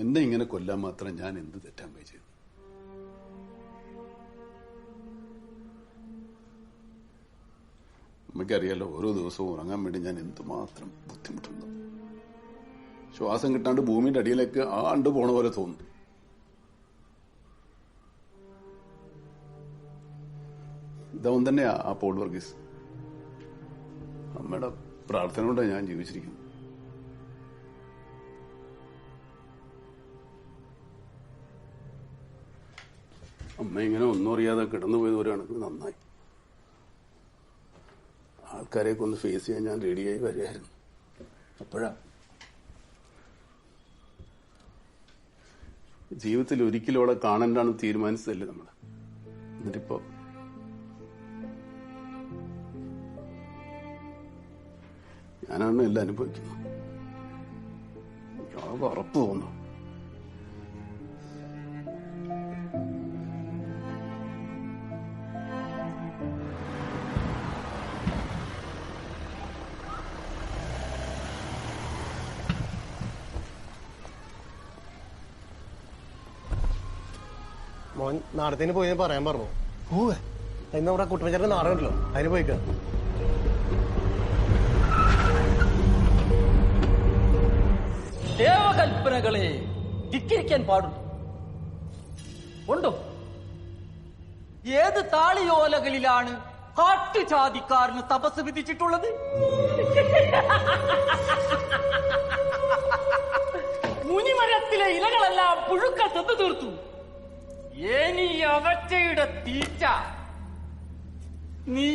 എന്നെ ഇങ്ങനെ കൊല്ലാൻ മാത്രം ഞാൻ എന്ത് തെറ്റാൻ പോയി ചെയ്തു? നമുക്കറിയാലോ, ഓരോ ദിവസവും ഉറങ്ങാൻ വേണ്ടി ഞാൻ എന്തുമാത്രം ബുദ്ധിമുട്ടുണ്ട്. ശ്വാസം കിട്ടാണ്ട് ഭൂമിയുടെ അടിയിലേക്ക് ആണ്ട് പോണ പോലെ തോന്നുന്നു. ഇതവൻ തന്നെയാ ആ പോൾ വർഗീസ്. അമ്മയുടെ പ്രാർത്ഥന കൊണ്ടാണ് ഞാൻ ജീവിച്ചിരിക്കുന്നത്. അമ്മ ഇങ്ങനെ ഒന്നും അറിയാതെ കിടന്നുപോയത് ഒരു കണക്കിന് നന്നായി. ആൾക്കാരെയൊക്കെ ഒന്ന് ഫേസ് ചെയ്യാൻ ഞാൻ റെഡിയായി വരികയായിരുന്നു. അപ്പോഴാ ജീവിതത്തിൽ ഒരിക്കലും അവളെ കാണണ്ടാണ് തീരുമാനിച്ചതല്ലേ നമ്മൾ. എന്നിട്ടിപ്പോ ഞാനാണ് എല്ലാം അനുഭവിക്കുന്നത്. എനിക്ക് ഉറപ്പ് തോന്നുന്നു. മോൻ നാടകത്തിന് പോയി പറയാൻ പറഞ്ഞു. പോവേ ഇന്ന് നമ്മുടെ കുട്ടമഞ്ചേട്ടൻ നാടകം ഉണ്ടല്ലോ, അതിന് പോയിക്കാം. ദേവകൽപ്പനകളെ ധിക്കരിക്കാൻ പാടുണ്ടോ? ഉണ്ടോ? ഏത് താളിയോലകളിലാണ് കാട്ടുജാതിക്കാരന് തപസ് വിധിച്ചിട്ടുള്ളത്? മുനിമരത്തിലെ ഇലകളെല്ലാം പുഴുക്കൾ തിന്നു തീർത്തു. ഇനി അവറ്റയുടെ തീറ്റ നീ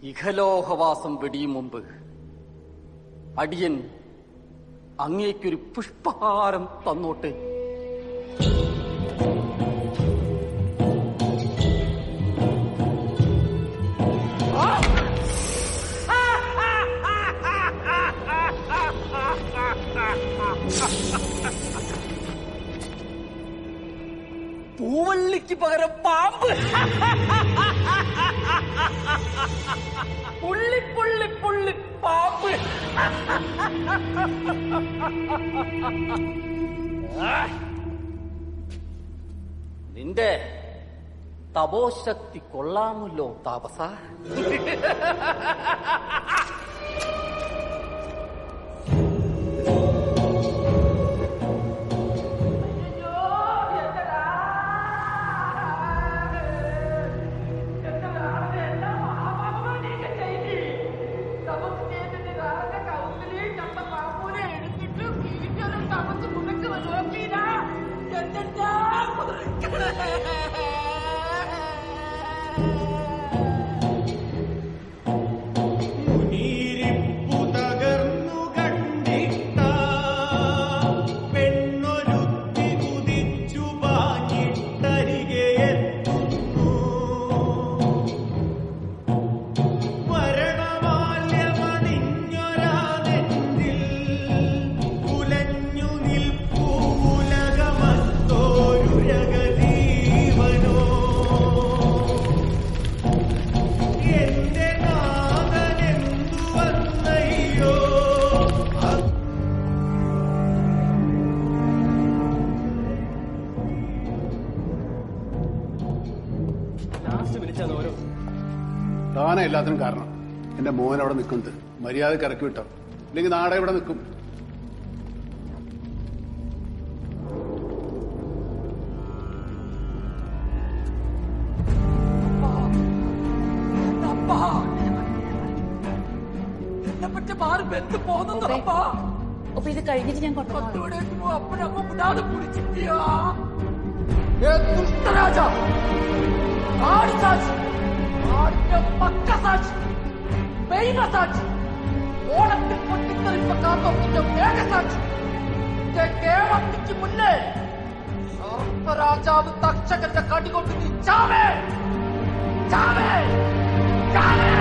ഇഹലോഹവാസം വെടിയും മുമ്പ് അടിയൻ അങ്ങേക്കൊരു പുഷ്പഹാരം തന്നോട്ടെ. പൂവള്ളിക്ക് പകരം പാമ്പ്. പുള്ളി പുള്ളി പുള്ളി പാമ്പ്. നിന്റെ തപോശക്തി കൊള്ളാമല്ലോ താപസ. താനാ എല്ലാത്തിനും കാരണം. എന്റെ മോൻ അവിടെ നിൽക്കുന്നത് മര്യാദക്ക് ഇറക്കി വിട്ടോ, അല്ലെങ്കിൽ നാടെ ഇവിടെ നിൽക്കും. ഇത് കഴിഞ്ഞിട്ട് ഞാൻ ഓണത്തിൽ പൊട്ടിത്തെറിപ്പ കാത്തോക്കിന്റെ മേഘസാക്ഷി കേരളത്തിക്ക് മുന്നേ സർപ്പരാജാവ് തക്ഷകന്റെ കടികൊണ്ട് നീ ചാവേ ചാവേ ചാവേ.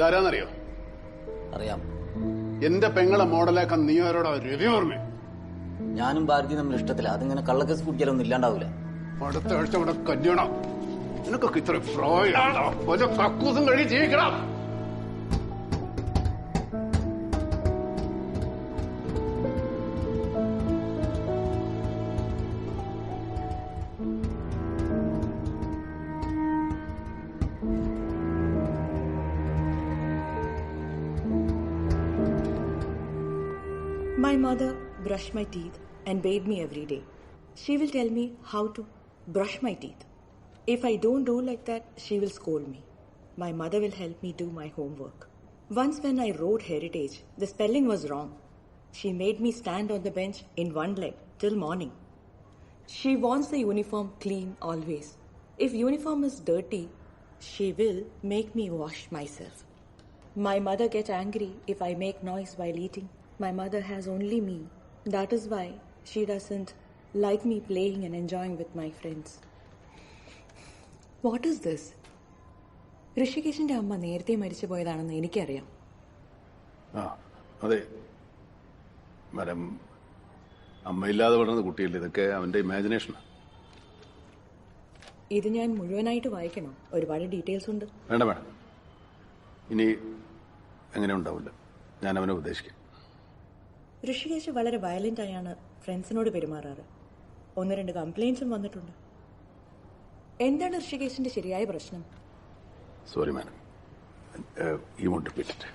ഇതാരാന്നറിയോ? അറിയാം. എന്റെ പെങ്ങളെ മോഡലാക്കാൻ നീ ആരോടാ? രവിവർമ്മ. ഞാനും ഭാരതി നമ്മൾ ഇഷ്ടത്തില്ല. അതിങ്ങനെ കള്ളക്കേസ് കുടിക്കാലൊന്നും ഇല്ലാണ്ടാവൂല. അടുത്ത ആഴ്ച ഇവിടെ കല്യാണം. നിനക്കൊക്കെ ഇത്ര പ്രായമാണോ? വല്ല കക്കൂസും കഴി ജീവിക്കണം. My mother brushed my teeth and bathed me every day. She will tell me how to brush my teeth. If I don't do like that, she will scold me. My mother will help me do my homework. Once when I wrote heritage, the spelling was wrong. She made me stand on the bench in one leg till morning. She wants the uniform clean always. If uniform is dirty, she will make me wash myself. My mother gets angry if I make noise while eating. My mother has only me. That is why she doesn't like me playing and enjoying with my friends. What is this? ഋഷികേശിന്റെ അമ്മ നേരത്തെ മരിച്ചു പോയതാണെന്ന് എനിക്കറിയാം. അതെ madam, അമ്മയില്ലാതെ വളർന്ന കുട്ടിയല്ലേ, ഇതൊക്കെ അവന്റെ ഇമാജിനേഷനാണ്. ഇത് ഞാൻ മുഴുവനായിട്ട് വായിക്കണോ? ഒരുപാട് ഡീറ്റെയിൽസ് ഉണ്ട്. വേണ്ട മാഡം, ഇനി എങ്ങനെ ഉണ്ടാവില്ല. ഞാൻ അവനെ ഉപദേശിക്കാം. ഋഷികേശ് വളരെ വയലന്റ് ആയാണ് ഫ്രണ്ട്സിനോട് പെരുമാറാറ്. 1-2 കംപ്ലൈന്റ്സും വന്നിട്ടുണ്ട്. എന്താണ് ഋഷികേശിന്റെ ശരിയായ പ്രശ്നം? Sorry madam, you won't repeat it.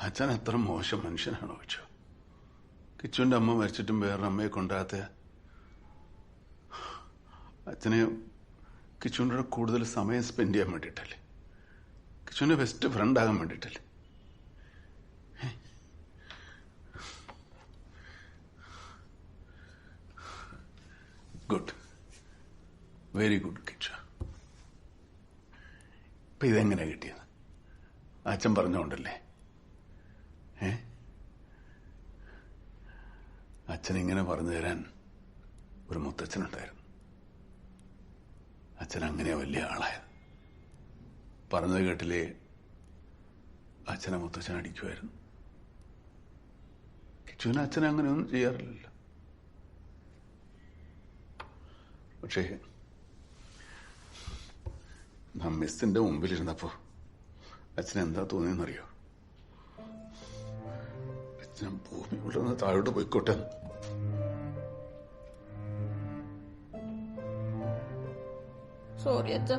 അച്ഛൻ എത്ര മോശം മനുഷ്യനാണോ വെച്ചു. കിച്ചുവിന്റെ അമ്മ മരിച്ചിട്ടും വേറെ അമ്മയെ കൊണ്ടാത്ത അച്ഛനെ കിച്ചുവിൻ്റെ കൂടുതൽ സമയം സ്പെൻഡ് ചെയ്യാൻ വേണ്ടിയിട്ടല്ലേ, കിച്ചുവിന്റെ ബെസ്റ്റ് ഫ്രണ്ട് ആകാൻ വേണ്ടിയിട്ടല്ലേ. Good, very good Kichu. ഇപ്പൊ ഇതെങ്ങനെ കിട്ടിയത്? അച്ഛൻ പറഞ്ഞോണ്ടല്ലേ. അച്ഛനിങ്ങനെ പറഞ്ഞു തരാൻ ഒരു മുത്തച്ഛനുണ്ടായിരുന്നു. അച്ഛൻ അങ്ങനെ വലിയ ആളായത്. പറഞ്ഞത് കേട്ടില്ലേ, അച്ഛനെ മുത്തച്ഛൻ അടിക്കുമായിരുന്നു. കിച്ചുവിന് അച്ഛനെ അങ്ങനെയൊന്നും ചെയ്യാറില്ലല്ലോ. പക്ഷേ നാം മിസ്സിന്റെ മുമ്പിലിരുന്നപ്പോ അച്ഛൻ എന്താ തോന്നിയെന്നറിയോ? അച്ഛൻ ഭൂമി ഉള്ളന്ന് താഴോട്ട് പോയിക്കോട്ടെ. സോറി അച്ഛ,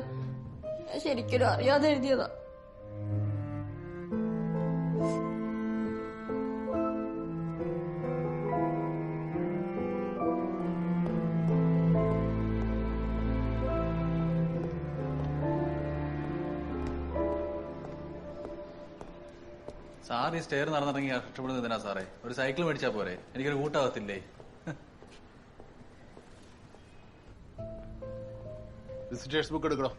ഞാൻ ശരിക്കും അറിയാതെ എഴുതിയതാ. സാർ ഈ സ്റ്റെയർ നടന്നിറങ്ങി കഷ്ടപ്പെടുന്നത് എന്തിനാ സാറേ? ഒരു സൈക്കിൾ മേടിച്ചാ പോരെ? എനിക്കൊരു കൂട്ടാകത്തില്ലേ? Visitors book എടുക്കടോ.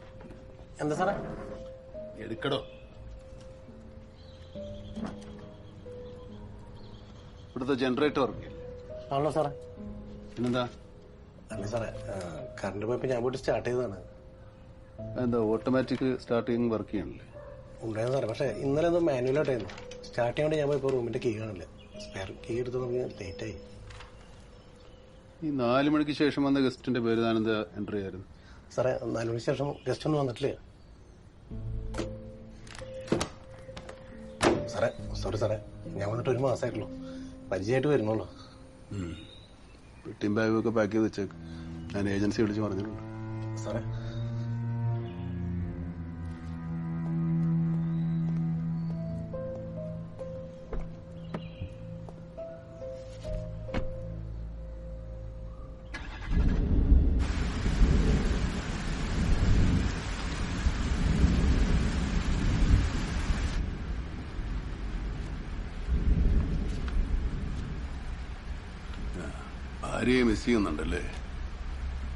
എന്താ സാറേ? എടുക്കടോ. ഇവിടുത്തെ ജനറേറ്റർ വർക്ക് ആണല്ലോ സാറേ. പിന്നെന്താ? അല്ല സാറേ, കറണ്ട് പോയപ്പോ ഞാൻ പോയിട്ട് സ്റ്റാർട്ട് ചെയ്തതാണ്. എന്താ ഓട്ടോമാറ്റിക് സ്റ്റാർട്ടിങ് വർക്ക് ചെയ്യണല്ലേ? ഉണ്ടായിരുന്നു സാറേ, പക്ഷെ ഇന്നലെ എന്തോ മാനുവലായിട്ടായിരുന്നു. സ്റ്റാർട്ട് ചെയ്യാൻ വേണ്ടി ഞാൻ പോയപ്പോൾ റൂമിന്റെ കീ കാണില്ല. സ്പെയർ കീ എടുത്ത് നമുക്ക് ലേറ്റായി. ഈ 4 മണിക്ക് ശേഷം വന്ന ഗസ്റ്റിന്റെ പേര് താനെന്താ എൻട്രി ചെയ്യായിരുന്നു? സാറേ, 4 മണിക്ക് ശേഷം ഗസ്റ്റ് ഒന്നും വന്നിട്ടില്ല സാറേ. സോറി സാറേ, ഞാൻ വന്നിട്ട് 1 മാസമായിട്ടുള്ളൂ. പരിചയമായിട്ട് വരുന്നുള്ളൂ. പെട്ടിയും ബാഗും ഒക്കെ പാക്ക് ചെയ്ത് വെച്ചേക്ക്. ഞാൻ ഏജൻസി വിളിച്ച് പറഞ്ഞിട്ടുണ്ട് സാറേ. ഭാര്യയെ മിസ് ചെയ്യുന്നുണ്ടല്ലേ?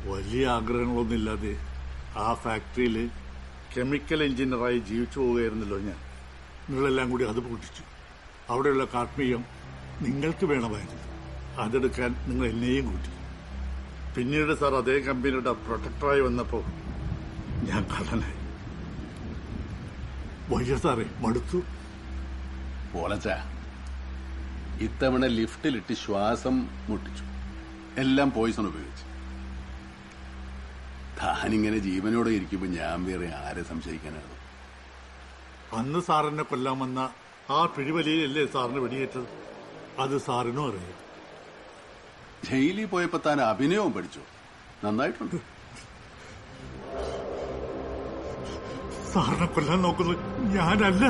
വലിയ ആഗ്രഹങ്ങളൊന്നുമില്ലാതെ ആ ഫാക്ടറിയിൽ കെമിക്കൽ എഞ്ചിനീയറായി ജീവിച്ചു പോവുകയായിരുന്നല്ലോ ഞാൻ. നിങ്ങളെല്ലാം കൂടി അത് പൊട്ടിച്ചു. അവിടെയുള്ള കാത്മീയം നിങ്ങൾക്ക് വേണമായിരുന്നു. അതെടുക്കാൻ നിങ്ങൾ എന്നെയും കൂട്ടി. പിന്നീട് സാർ അതേ കമ്പനിയുടെ പ്രൊട്ടക്ടറായി വന്നപ്പോൾ ഞാൻ കള്ളനായി. വയ്യ സാറേ, മടുത്തു. പോളച്ച, ഇത്തവണ ലിഫ്റ്റിലിട്ട് ശ്വാസം മുട്ടിച്ചു. എല്ലാം പോയിസൺ ഉപയോഗിച്ച്. താനിങ്ങനെ ജീവനോടെ ഇരിക്കുമ്പോ ഞാൻ വേറെ ആരെ സംശയിക്കാനാണ്? അന്ന് സാറിനെ കൊല്ലാൻ വന്ന ആ പിടിവലിയിലല്ലേ സാറിന് വെടിയേറ്റത്? അത് സാറിനും അറിയാം. ജയിലിൽ പോയപ്പോ താൻ അഭിനയവും പഠിച്ചു. നന്നായിട്ടുണ്ട്. സാറിനെ കൊല്ലാൻ നോക്കുന്നത് ഞാനല്ല.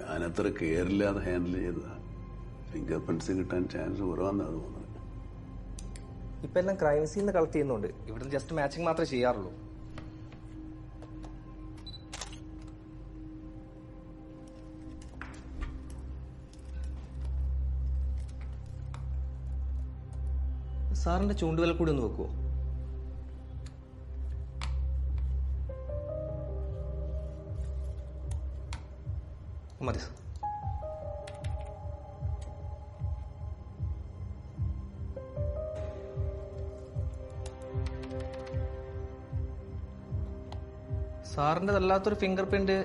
ഞാനത്ര കെയറില്ലാതെ ഹാൻഡിൽ ചെയ്തതാ. ഫിംഗർ പ്രിന്റ്സ് കിട്ടാൻ ചാൻസ് കുറവാന്നാണ് തോന്നുന്നത്. ഇപ്പൊ എല്ലാം ക്രൈം സീനിൽ കളക്ട് ചെയ്യുന്നുണ്ട്. ഇവിടെ ജസ്റ്റ് മാച്ചിങ് മാത്രമേ ചെയ്യാറുള്ളൂ. സാറിന്റെ ചൂണ്ടുവിരൽ കൂടി ഒന്ന് വെക്കുവോ? മതി സാർ. സാറിൻ്റെതല്ലാത്തൊരു ഫിംഗർ പ്രിന്റ്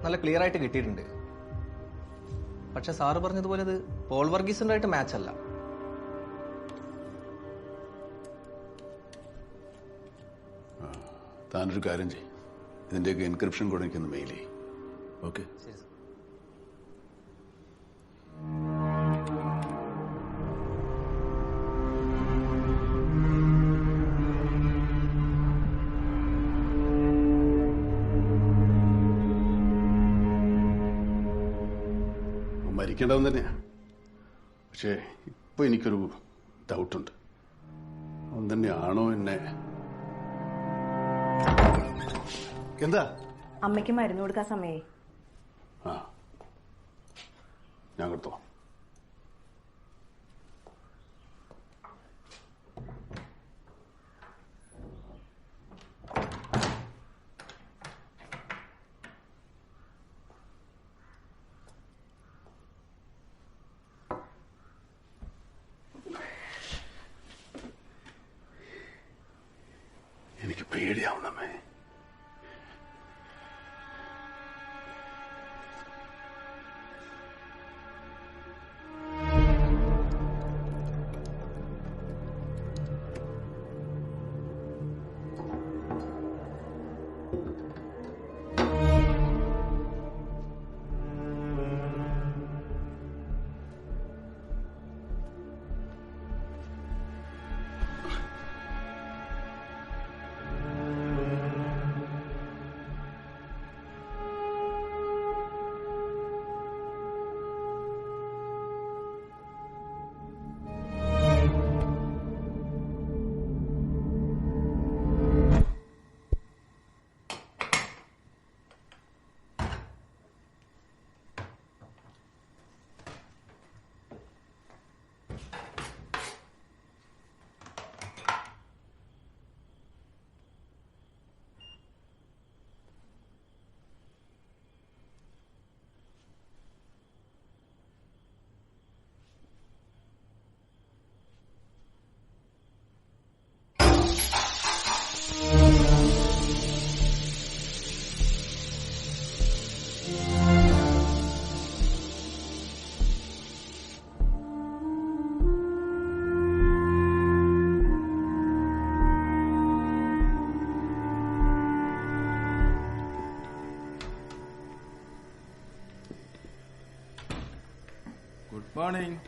നല്ല ക്ലിയർ ആയിട്ട് കിട്ടിയിട്ടുണ്ട്. പക്ഷെ സാറ് പറഞ്ഞതുപോലെ അത് പോൾ വർഗീസിന്റെ ആയിട്ട് മാച്ച് അല്ല. താനൊരു കാര്യം ചെയ്യും, ഇതിന്റെയൊക്കെ എൻക്രിപ്ഷൻ കൂടെ എനിക്കൊന്ന് മെയിൽ ചെയ്യും. ഓക്കെ? ശരി സാർ. മരിക്കേണ്ടവൻ തന്നെയാ. പക്ഷേ ഇപ്പൊ എനിക്കൊരു ഡൗട്ടുണ്ട്. അവൻ തന്നെയാണോ എന്നെ? എന്താ? അമ്മയ്ക്ക് മരുന്ന് കൊടുക്കാൻ സമയേ. ആ, ഞാൻ കൊടുത്തോ. എനിക്ക് പേടിയാവണമേ. മോർണിംഗ്.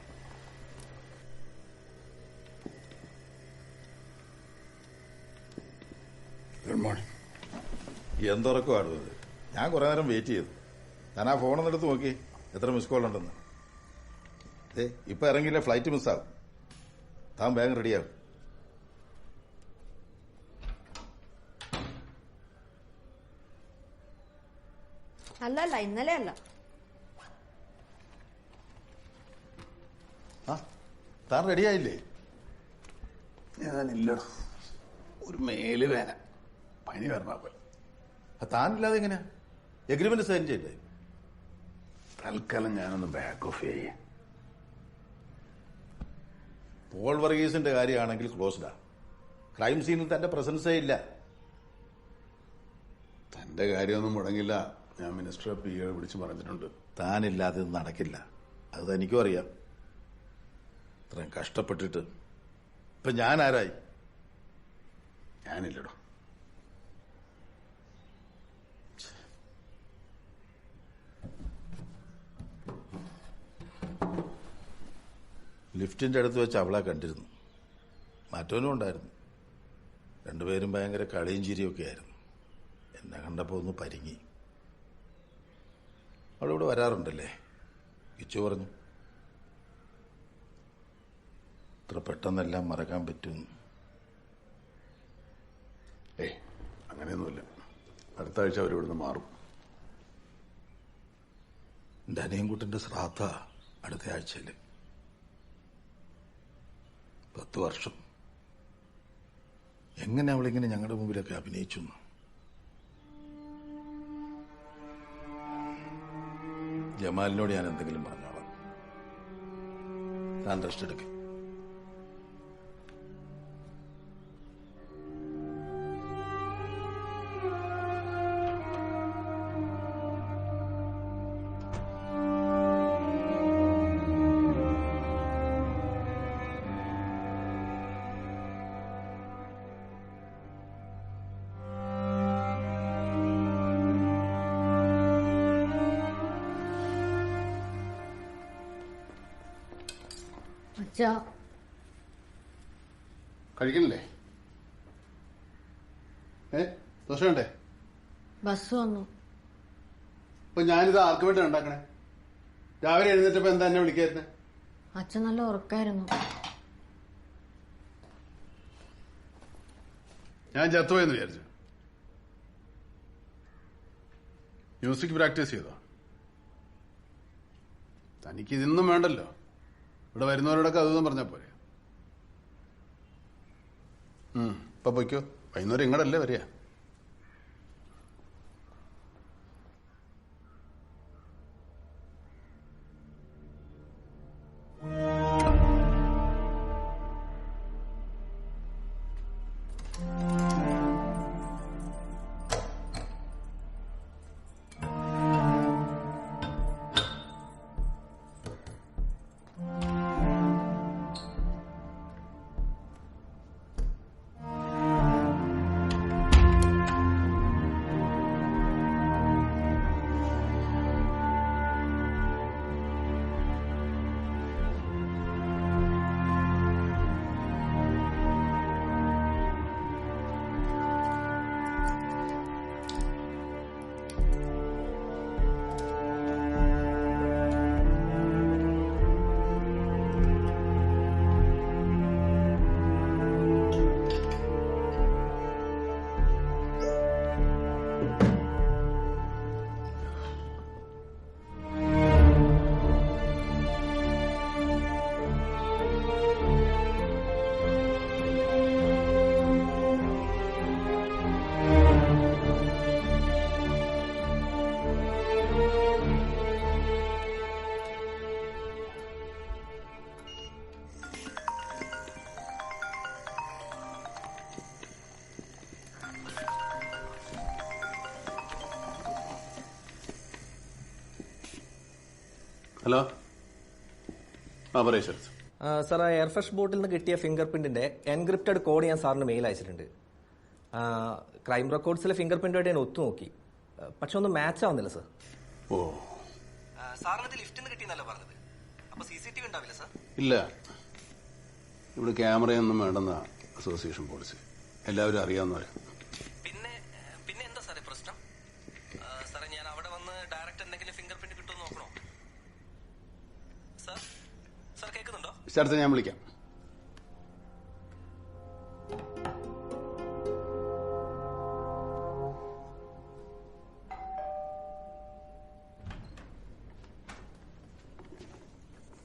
Good morning. എന്തുറക്കമാടുന്നത്? ഞാൻ കുറെ നേരം വെയിറ്റ് ചെയ്തു. ഞാൻ ആ ഫോണൊന്നും എടുത്ത് നോക്കി എത്ര മിസ് കോൾ ഉണ്ടെന്ന്. ഇപ്പൊ ഇറങ്ങിയില്ല ഫ്ലൈറ്റ് മിസ്സാകും. താൻ വേഗം റെഡിയാകും. അല്ല ഇന്നലെ അല്ല. താൻ റെഡിയായില്ലേ? ഞാനില്ല, ഒരു മേല് വേന, പനി വരണ പോലെ. താനില്ലാതെ എങ്ങനെയാ എഗ്രിമെന്റ് സൈൻ ചെയ്തേ? തൽക്കാലം ഞാനൊന്ന് ബാക്ക് ഓഫ് ചെയ്യേ. പോൾ വർഗീസിന്റെ കാര്യമാണെങ്കിൽ ക്ലോസ്ഡാ. ക്രൈം സീനിൽ തന്റെ പ്രസൻസേ ഇല്ല. തന്റെ കാര്യമൊന്നും മുടങ്ങില്ല. ഞാൻ മിനിസ്റ്റർ പി എ വിളിച്ച് പറഞ്ഞിട്ടുണ്ട്. താനില്ലാതെ ഇത് നടക്കില്ല. അത് തനിക്കും അറിയാം. ഇത്രയും കഷ്ടപ്പെട്ടിട്ട് ഇപ്പൊ ഞാൻ ആരായി? ഞാനില്ലടോ. ലിഫ്റ്റിന്റെ അടുത്ത് വെച്ച് അവളെ കണ്ടിരുന്നു. മറ്റവനും ഉണ്ടായിരുന്നു. രണ്ടുപേരും ഭയങ്കര കളിയും ചിരിയൊക്കെ ആയിരുന്നു. എന്നെ കണ്ടപ്പോ ഒന്ന് പരിങ്ങി. അവളിവിടെ വരാറുണ്ടല്ലേ? കിച്ചു പറഞ്ഞു. ഇത്ര പെട്ടെന്നെല്ലാം മറക്കാൻ പറ്റുമെന്ന്. അങ്ങനെയൊന്നുമില്ല. അടുത്ത ആഴ്ച അവരിവിടുന്ന് മാറും. എന്റെ അനിയൻകുട്ടന്റെ ശ്രാദ്ധ അടുത്ത ആഴ്ചയില്. 10 വർഷം. എങ്ങനെ അവളിങ്ങനെ ഞങ്ങളുടെ മുമ്പിലൊക്കെ അഭിനയിച്ചു? ജമാലിനോട് ഞാൻ എന്തെങ്കിലും പറഞ്ഞോളാം. താൻ റെസ്റ്റ് എടുക്ക. കഴിക്കണില്ലേ? ദോശ വേണ്ടേ? ബസ് വന്നു. അപ്പൊ ഞാനിത് ആർക്ക് വേണ്ടി ഉണ്ടാക്കണേ? രാവിലെ എഴുന്നേറ്റപ്പോ എന്താ എന്നെ വിളിക്കായിരുന്നേ? അച്ഛൻ നല്ല ഉറക്കായിരുന്നു. ഞാൻ ചത്തുപോയെന്ന് വിചാരിച്ചു. മ്യൂസിക് പ്രാക്ടീസ് ചെയ്തോ? തനിക്ക് ഇതൊന്നും വേണ്ടല്ലോ. ഇവിടെ വരുന്നവരോടൊക്കെ അതൊന്നും പറഞ്ഞാ പോരെ. ഇപ്പൊ പൊയ്ക്കോ. വൈകുന്നേരം ഇങ്ങടല്ലേ വരിക. ഹലോ. പറയൂ ശരത്. സാർ, എയർഫ്രഷ് ബോട്ടിൽ നിന്ന് കിട്ടിയ ഫിംഗർ പ്രിന്റിന്റെ എൻക്രിപ്റ്റഡ് കോഡ് ഞാൻ സാറിന് മെയിൽ അയച്ചിട്ടുണ്ട്. ക്രൈം റെക്കോർഡ്സിലെ ഫിംഗർ പ്രിന്റുമായിട്ട് ഞാൻ ഒത്തുനോക്കി. പക്ഷെ ഒന്നും മാച്ച് ആവുന്നില്ല സാർ. ഓ, സാറിനത് ലിഫ്റ്റിൽ നിന്ന് കിട്ടിയെന്നല്ലോ പറഞ്ഞത്. അപ്പൊ CCTV ഉണ്ടാവില്ല സാർ? ഇല്ല, ഇവിടെ ക്യാമറയൊന്നും വേണ്ടെന്ന അസോസിയേഷൻ പോളിസി. എല്ലാവരും അറിയാവുന്നവരാ. പിന്നെ എന്താ സാറേ പ്രശ്നം? സാറേ ഞാൻ അവിടെ വന്ന് ഡയറക്റ്റ് എന്തെങ്കിലും ഫിംഗർ പ്രിന്റ് കിട്ടുമെന്ന് നോക്കണോ? സാർ കേൾക്കുന്നുണ്ടോ? അടുത്ത ഞാൻ വിളിക്കാം.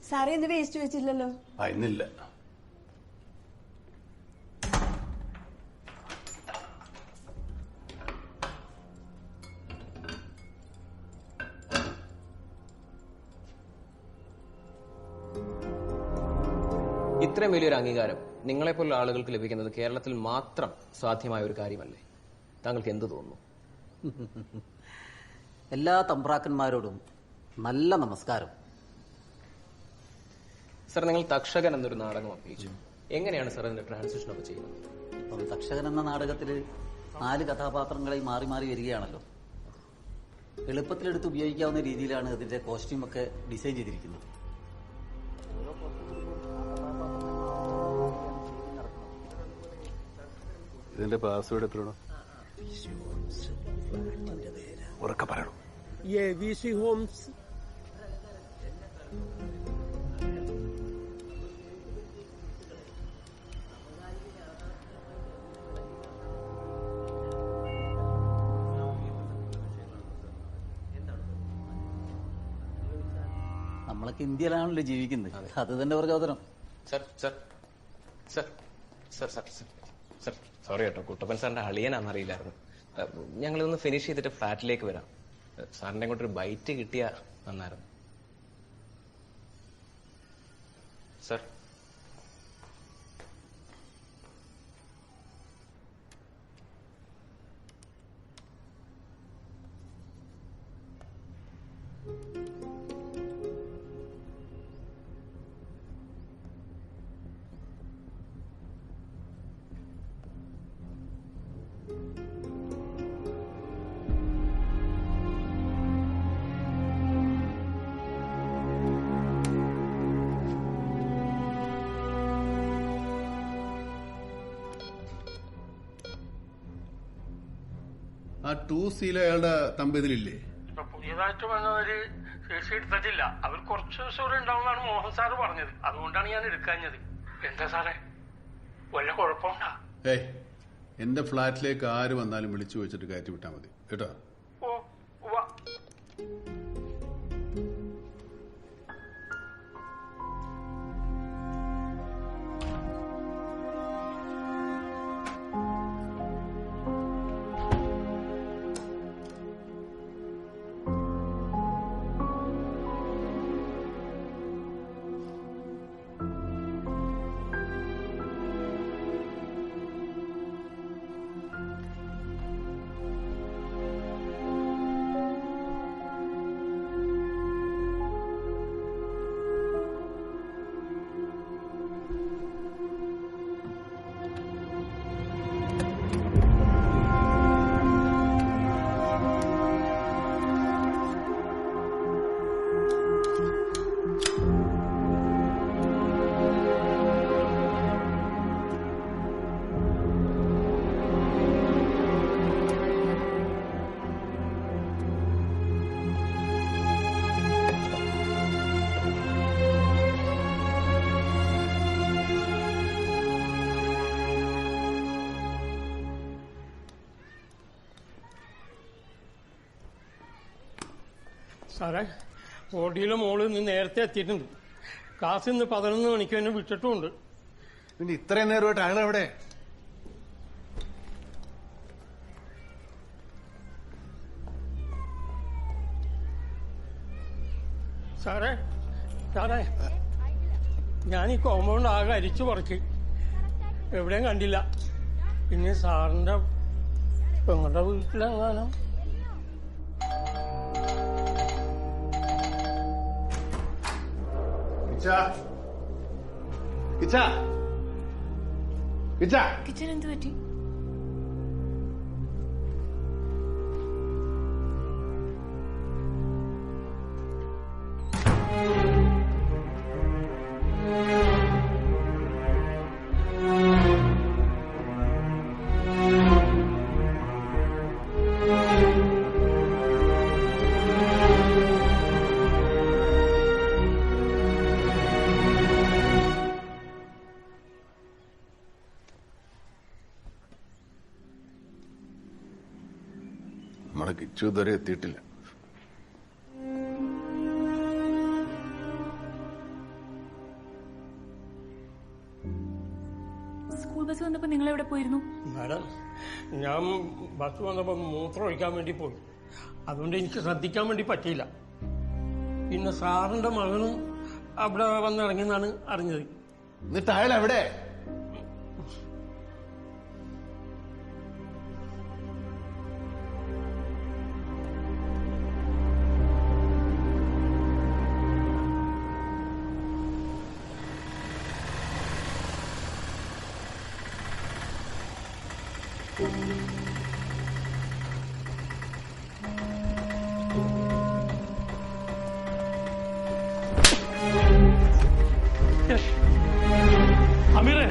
സാറേ ഇന്ന് വേസ്റ്റ് വെച്ചില്ലല്ലോ. ഇന്നില്ല. ഇത്രയും വലിയൊരു അംഗീകാരം നിങ്ങളെപ്പോലുള്ള ആളുകൾക്ക് ലഭിക്കുന്നത് കേരളത്തിൽ മാത്രം സാധ്യമായ ഒരു കാര്യമല്ലേ? താങ്കൾക്ക് എന്ത് തോന്നുന്നു? എല്ലാ തമ്പ്രാക്കന്മാരോടും നല്ല നമസ്കാരം. സർ, നിങ്ങൾ തക്ഷകൻ എന്നൊരു നാടകം അഭിനയിച്ചു. എങ്ങനെയാണ് സർ അതിന്റെ ട്രാൻസിഷൻ ഒക്കെ ചെയ്യുന്നത്? ഇപ്പം തക്ഷകൻ എന്ന നാടകത്തിൽ 4 കഥാപാത്രങ്ങളായി മാറി മാറി വരികയാണല്ലോ. എളുപ്പത്തിലെടുത്ത് ഉപയോഗിക്കാവുന്ന രീതിയിലാണ് ഇതിന്റെ കോസ്റ്റ്യൂമൊക്കെ ഡിസൈൻ ചെയ്തിരിക്കുന്നത്. ഇതിന്റെ പാസ്വേഡ് എത്രയാണോ? ഉറക്കെ പറയണോ? VC homes. നമ്മളൊക്കെ ഇന്ത്യയിലാണല്ലോ ജീവിക്കുന്നത്. അത് തന്നെ പ്രചോദനം. സർ സോറി കേട്ടോ, കുട്ടപ്പൻ സാറിന്റെ അളിയനാണെന്നറിയില്ലായിരുന്നു. ഞങ്ങളിതൊന്ന് ഫിനിഷ് ചെയ്തിട്ട് ഫ്ലാറ്റിലേക്ക് വരാം. സാറിന്റെ അങ്ങോട്ടൊരു ബൈറ്റ് കിട്ടിയാ നന്നായിരുന്നു. സർ, ആ 2Cയിലെ അയാളുടെ തമ്പതിലില്ലേ? പുതിയതായിട്ട് വന്നവര് CC എടുത്തിട്ടില്ല. അവർ കുറച്ച് ദിവസം ഇവിടെ ഉണ്ടാവുന്നതാണ് മോഹൻ സാറ് പറഞ്ഞത്. അതുകൊണ്ടാണ് ഞാൻ എടുക്കാഞ്ഞത്. എന്താ സാറേ, വല്ല കുഴപ്പമുണ്ടാ? എന്റെ ഫ്ലാറ്റിലേക്ക് ആര് വന്നാലും വിളിച്ചു വെച്ചിട്ട് കയറ്റി വിട്ടാൽ മതി കേട്ടോ. സാറേ, ഓടിയിലെ മോള് ഇന്ന് നേരത്തെ എത്തിയിട്ടുണ്ട്. ക്ലാസ് ഇന്ന് 11 മണിക്ക് എന്നെ വിട്ടിട്ടുമുണ്ട്. പിന്നെ ഇത്രയും നേരമായിട്ട് അയാൾ എവിടെ? സാറേ സാറേ ഞാൻ ഈ കോമ്പൗണ്ട് ആകെ അരിച്ചു പറിച്ച് എവിടെയും കണ്ടില്ല. പിന്നെ സാറിന്റെ പെങ്ങളുടെ വീട്ടിലെങ്ങാനും. കിച്ചൻ എന്ത് പറ്റി? നമ്മുടെ കിച്ചു ഇതുവരെ എത്തിയിട്ടില്ല. സ്കൂൾ ബസ് വന്നപ്പോ നിങ്ങൾ എവിടെ പോയിരുന്നു? മാഡം, ഞാൻ ബസ് വന്നപ്പോൾ മൂത്രം ഒഴിക്കാൻ വേണ്ടി പോയി. അതുകൊണ്ട് എനിക്ക് ശ്രദ്ധിക്കാൻ വേണ്ടി പറ്റിയില്ല. പിന്നെ സാറിന്റെ മകനും അവിടെ വന്നിറങ്ങിയെന്നാണ് അറിഞ്ഞത്. എന്നിട്ട് അയാൾ എവിടെ? അമീറെ,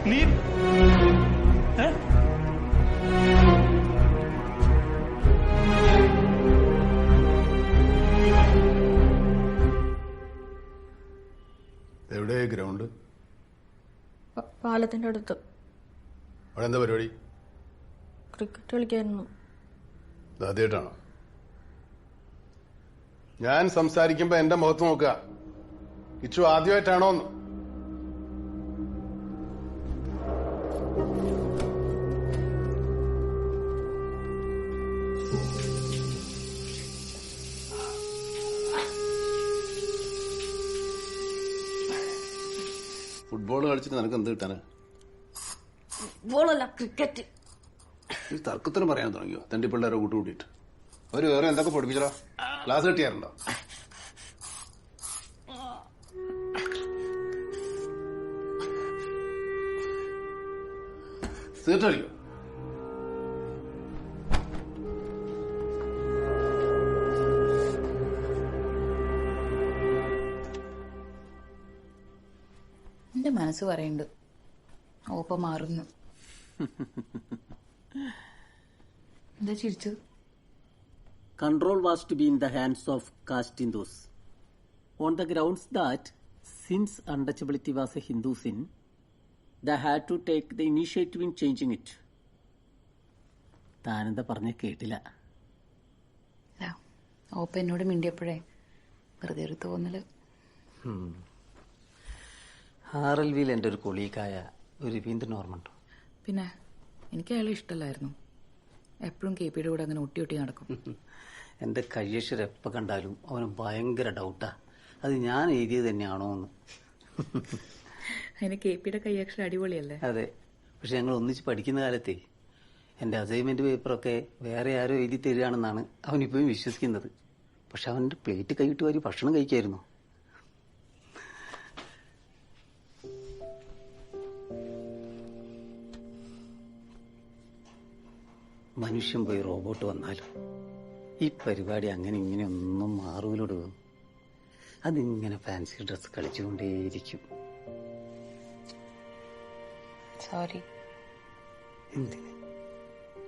നീ എവിടെ ഗ്രൗണ്ട്? പാലത്തിന്റെ അടുത്ത്. അവിടെ എന്താ പരിപാടി? ക്രിക്കറ്റ് കളിക്കായിരുന്നു. ആദ്യമായിട്ടാണോ? ഞാൻ സംസാരിക്കുമ്പോ എന്റെ മുഖത്ത് നോക്കുക. കിച്ചു ആദ്യമായിട്ടാണോന്ന്? ഫുട്ബോൾ കളിച്ചിട്ട് നിനക്ക് എന്ത് കിട്ടാന്? ഫുട്ബോളല്ല, ക്രിക്കറ്റ്. ഈ തർക്കത്തിന് പറയാൻ തുടങ്ങിയോ? തന്റെ പിള്ളേരെ കൂട്ടുകൂടിയിട്ട് അവര് വേറെ എന്തൊക്കെ പഠിപ്പിച്ചോ? ക്ലാസ് കിട്ടിയാറുണ്ടോ? സിഗരറ്റ് കളിക്കോ? എന്റെ മനസ്സ് പറയുന്നുണ്ട് ഓപ്പ മാറുന്നു. എന്താ ചിരിച്ചു? Control was to be in the hands of Castindos, on the grounds that since untouchability was a Hindu sin, they had to take the initiative in changing it. താനെന്താ പറഞ്ഞ കേട്ടില്ല. ഓപ്പ എന്നോട് മിണ്ടിയപ്പോഴേ വെറുതെ ഒരു തോന്നല്. RLVയിൽ എൻ്റെ ഒരു കൊളീഗായ ഒരു രവീന്ദ്രൻ ഓർമ്മയുണ്ടോ? പിന്നെ എനിക്ക് അയാളെ ഇഷ്ടമല്ലായിരുന്നു. എപ്പോഴും KPയുടെ കൂടെ അങ്ങനെ ഒട്ടി ഒട്ടി നടക്കും. എൻ്റെ കയ്യക്ഷരം എപ്പോൾ കണ്ടാലും അവന് ഭയങ്കര ഡൗട്ടാ അത് ഞാൻ എഴുതിയത് തന്നെയാണോ എന്ന്. അതിന് KPയുടെ കയ്യക്ഷരം അടിപൊളിയല്ലേ? അതെ, പക്ഷെ ഞങ്ങൾ ഒന്നിച്ച് പഠിക്കുന്ന കാലത്തെ എൻ്റെ അസൈൻമെന്റ് പേപ്പറൊക്കെ വേറെ ആരോ എഴുതി തരികയാണെന്നാണ് അവനിപ്പോഴും വിശ്വസിക്കുന്നത്. പക്ഷെ അവൻ്റെ പ്ലേറ്റ് കൈയിട്ട് വാരി ഭക്ഷണം കഴിക്കായിരുന്നു. മനുഷ്യൻ പോയി റോബോട്ട് വന്നാലും ഈ പരിപാടി അങ്ങനെ ഇങ്ങനെ ഒന്നും മാറൂലോട്. അതിങ്ങനെ ഫാൻസി ഡ്രസ് കളിച്ചുകൊണ്ടേയിരിക്കും. സോറി. എന്തിന്?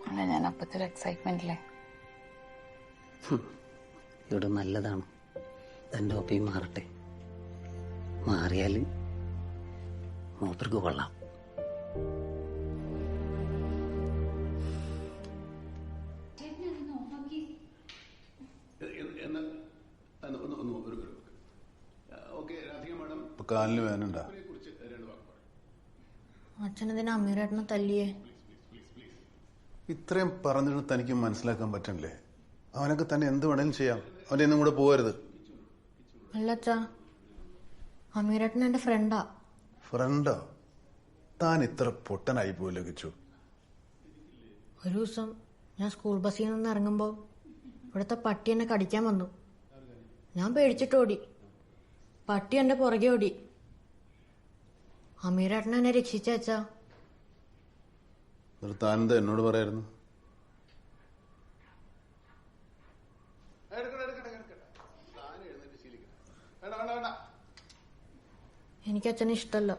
അല്ല, ഞാൻ അപ്പത്തെ ഒരു എക്സൈറ്റ്മെന്റിലെ. ഇവിടെ നല്ലതാണ്. തന്റെ ഒപ്പയും മാറട്ടെ. മാറിയാല് മൂപ്പർക്ക് കൊള്ളാം. കാലിന് വേനുണ്ടാ? അച്ഛനെന്തിനാ അമീറേട്ടനെ തല്ലിയേ? ഇത്രയും പറഞ്ഞിട്ട് തനിക്ക് മനസ്സിലാക്കാൻ പറ്റണില്ലേ? അവനൊക്കെ തന്നെ എന്ത് വേണേലും ചെയ്യാം. അവന്റെ ഒന്നും കൂടെ പോകരുത്. അല്ല അച്ഛാ, അമീറേട്ടൻ എന്റെ ഫ്രണ്ടാ. ഫ്രണ്ടോ? താൻ ഇത്ര പൊട്ടനായി പോയല്ലോ കിച്ചു. ഒരു ദിവസം ഞാൻ സ്കൂൾ ബസ്സിൽ നിന്ന് ഇറങ്ങുമ്പോ ഇവിടുത്തെ പട്ടി എന്നെ കടിക്കാൻ വന്നു. ഞാൻ പേടിച്ചിട്ട് ഓടി. പട്ടി എന്റെ പുറകെ ഓടി. അമീറേട്ടൻ എന്നെ രക്ഷിച്ച അച്ഛാ. താൻ എന്താ എന്നോട് പറയായിരുന്നു? എനിക്ക് അച്ഛനെ ഇഷ്ടല്ല.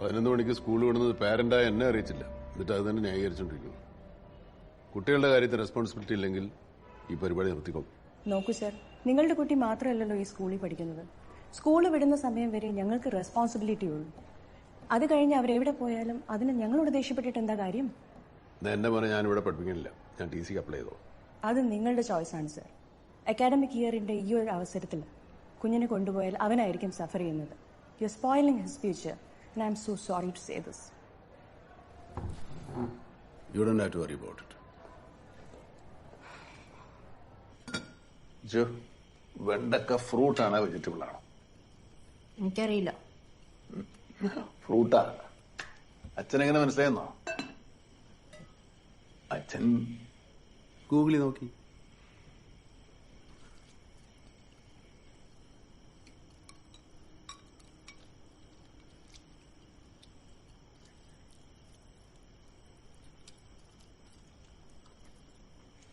11 മണിക്ക് സ്കൂൾ വിടുന്നത് പാരന്റായ എന്നെ അറിയിച്ചില്ല. എന്നിട്ട് അത് തന്നെ ന്യായീകരിച്ചുകൊണ്ടിരിക്കുന്നു. കുട്ടികളുടെ കാര്യത്തിൽ റെസ്പോൺസിബിലിറ്റി ഇല്ലെങ്കിൽ ഈ പരിപാടി നിർത്തിക്കോളും. നോക്കൂ സർ, നിങ്ങളുടെ കുട്ടി മാത്രമല്ലല്ലോ ഈ സ്കൂളിൽ പഠിക്കുന്നത്. സ്കൂൾ വിടുന്ന സമയം വരെ ഞങ്ങൾക്ക് റെസ്പോൺസിബിലിറ്റി ഉള്ളൂ. അത് കഴിഞ്ഞ് അവരെവിടെ പോയാലും അതിന് ഞങ്ങളോട് ദേഷ്യപ്പെട്ടിട്ട് എന്താ കാര്യം? എന്റെ മോനെ ഞാനിവിടെ പഠിപ്പിക്കുന്നില്ല. ഞാൻ TC അപ്ലൈ ചെയ്തോ. അത് നിങ്ങളുടെ ചോയ്സാണ് സർ. അക്കാഡമിക് ഇയറിന്റെ ഈ ഒരു അവസരത്തിൽ കുഞ്ഞിനെ കൊണ്ടുപോയാൽ അവനായിരിക്കും സഫർ ചെയ്യുന്നത്. You are spoiling his future and I am so sorry to say this. You don't have to worry about it. ജോ, വെണ്ടക്ക ഫ്രൂട്ട് ആണോ വെജിറ്റബിൾ ആണോ? എനിക്കറിയില്ല. ഫ്രൂട്ടാ. അച്ഛനെങ്ങനെ മനസ്സിലായെന്നോ? അച്ഛൻ ഗൂഗിളിൽ നോക്കി.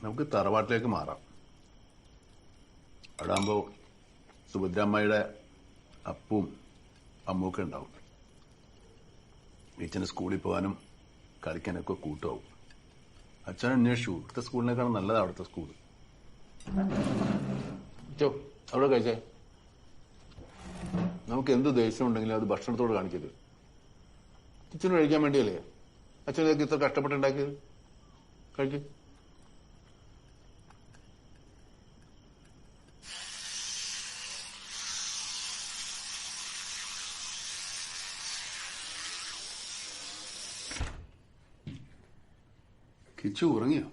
നമുക്ക് തറവാട്ടിലേക്ക് മാറാം. അവിടാകുമ്പോ സുഭദ്രമ്മയുടെ അപ്പവും അമ്മൂക്കെ ഉണ്ടാവും. അച്ഛന് സ്കൂളിൽ പോകാനും കളിക്കാനൊക്കെ കൂട്ടാവും. അച്ഛൻ അന്വേഷിച്ചു, ഇവിടുത്തെ സ്കൂളിനേക്കാളും നല്ലതാണ് അവിടുത്തെ സ്കൂൾ. അവിടെ കഴിച്ചേ. നമുക്ക് എന്ത് ദേഷ്യം ഉണ്ടെങ്കിലും അത് ഭക്ഷണത്തോട് കാണിക്കരുത്. അച്ഛന് കഴിക്കാൻ വേണ്ടിയല്ലേ അച്ഛനൊക്കെ ഇത്ര കഷ്ടപ്പെട്ടുണ്ടാക്കിയത്. കഴിക്കും. കിച്ചു ഉറങ്ങിയോ?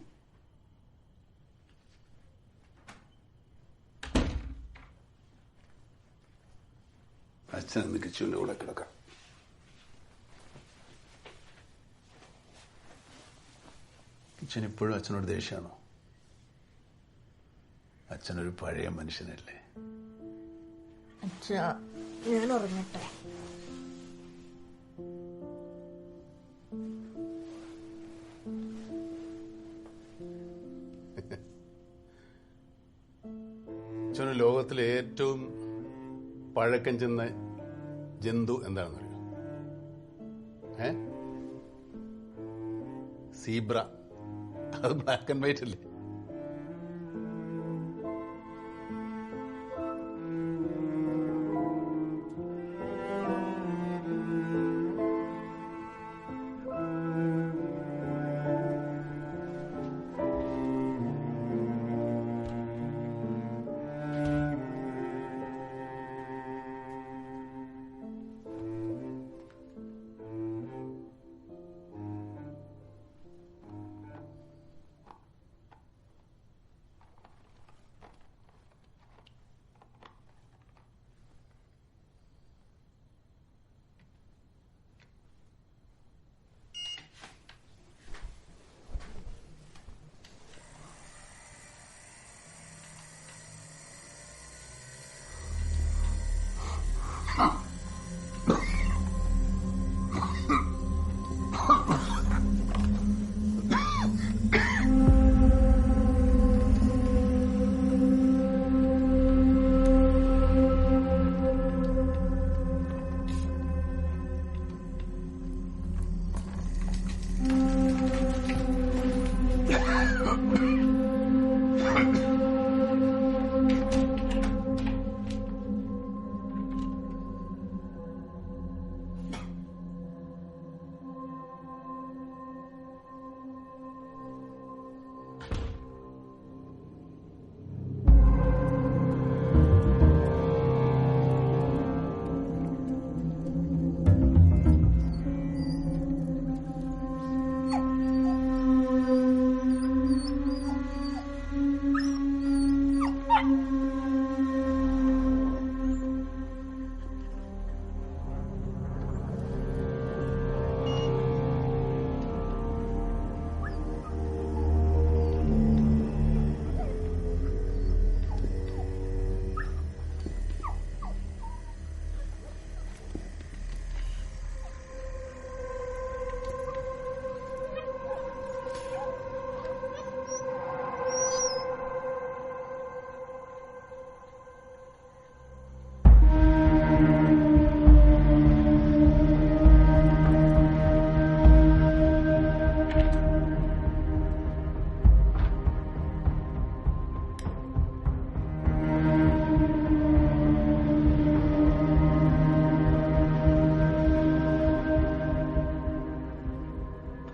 അച്ഛൻ ഇന്ന് കിച്ചുവിന്റെ കൂടെ കിടക്കാം. കിച്ചൻ ഇപ്പോഴും അച്ഛനോട് ദേഷ്യമാണോ? അച്ഛനൊരു പഴയ മനുഷ്യനല്ലേ? അച്ഛാ, ഞാൻ ഉറങ്ങട്ടെ. അച്ഛന് ലോകത്തിലെ ഏറ്റവും പഴക്കം ചെന്ന ജന്തു എന്താണെന്നറിയോ? സീബ്ര. അത് ബ്ലാക്ക് ആൻഡ് വൈറ്റ് അല്ലേ?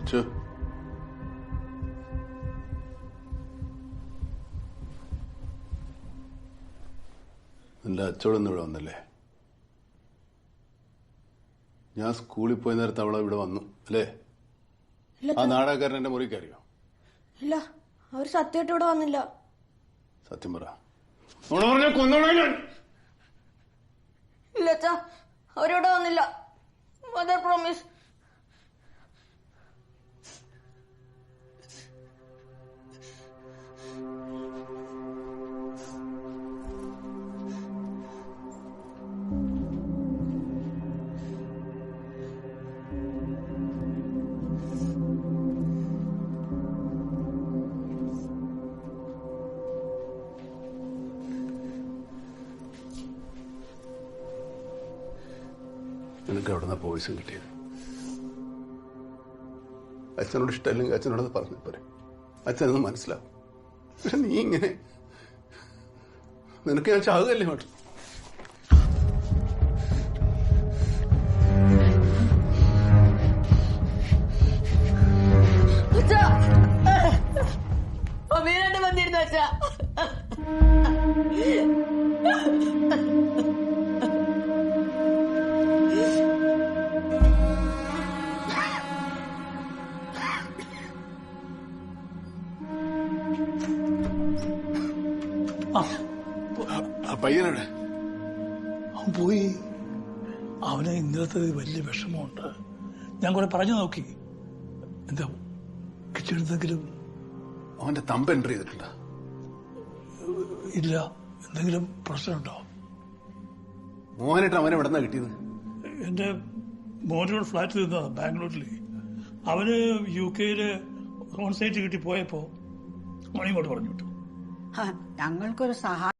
അച്ചു, നിന്റെ അച്ചോടൊന്നും ഇവിടെ വന്നല്ലേ? ഞാൻ സ്കൂളിൽ പോയ നേരത്തെ അവളെ ഇവിടെ വന്നു അല്ലേ? ആ നാടകക്കാരൻ എന്റെ മുറി കയറിയോ? ഇല്ല, അവർ സത്യമായിട്ട് ഇവിടെ വന്നില്ല. സത്യം പറ. പറഞ്ഞ കൊന്നോളാം ഞാൻ. ഇല്ല അച്ഛാ, അവരിവിടെ വന്നില്ല. Mother promise. നിനക്ക് എവിടെ നിന്നാ പോയിസും കിട്ടിയത്? അച്ഛനോട് ഇഷ്ടമല്ലെങ്കിൽ അച്ഛനോടത് പറഞ്ഞു പോരെ, അച്ഛനൊന്നും മനസ്സിലാവും. പക്ഷെ നീ ഇങ്ങനെ, നിനക്ക് ഞാൻ ചാകുകയല്ലേ വേണ്ട. അമീനായിട്ട് വന്നിരുന്നു അച്ഛാ. പയ്യനവിടെ? അവൻ പോയി. അവന് ഇന്നലത്തെ വലിയ വിഷമമുണ്ട്. ഞാൻ കുറെ പറഞ്ഞു നോക്കി. എന്താ കിച്ചെടുത്തെങ്കിലും അവന്റെ തമ്പ് എൻട്രി ചെയ്തിട്ടുണ്ടോ? ഇല്ല. എന്തെങ്കിലും പ്രശ്നമുണ്ടോ? മോഹനായിട്ട് അവനെ എവിടെ നിന്നാ കിട്ടിയത്? എന്റെ മോനോട് ഫ്ലാറ്റിൽ നിന്നാ ബാംഗ്ലൂരിൽ. അവന് UK കോൺസേറ്റ് കിട്ടി പോയപ്പോ മണിങ്ങോട്ട് പറഞ്ഞു വിട്ടു. ഞങ്ങൾക്കൊരു സഹായം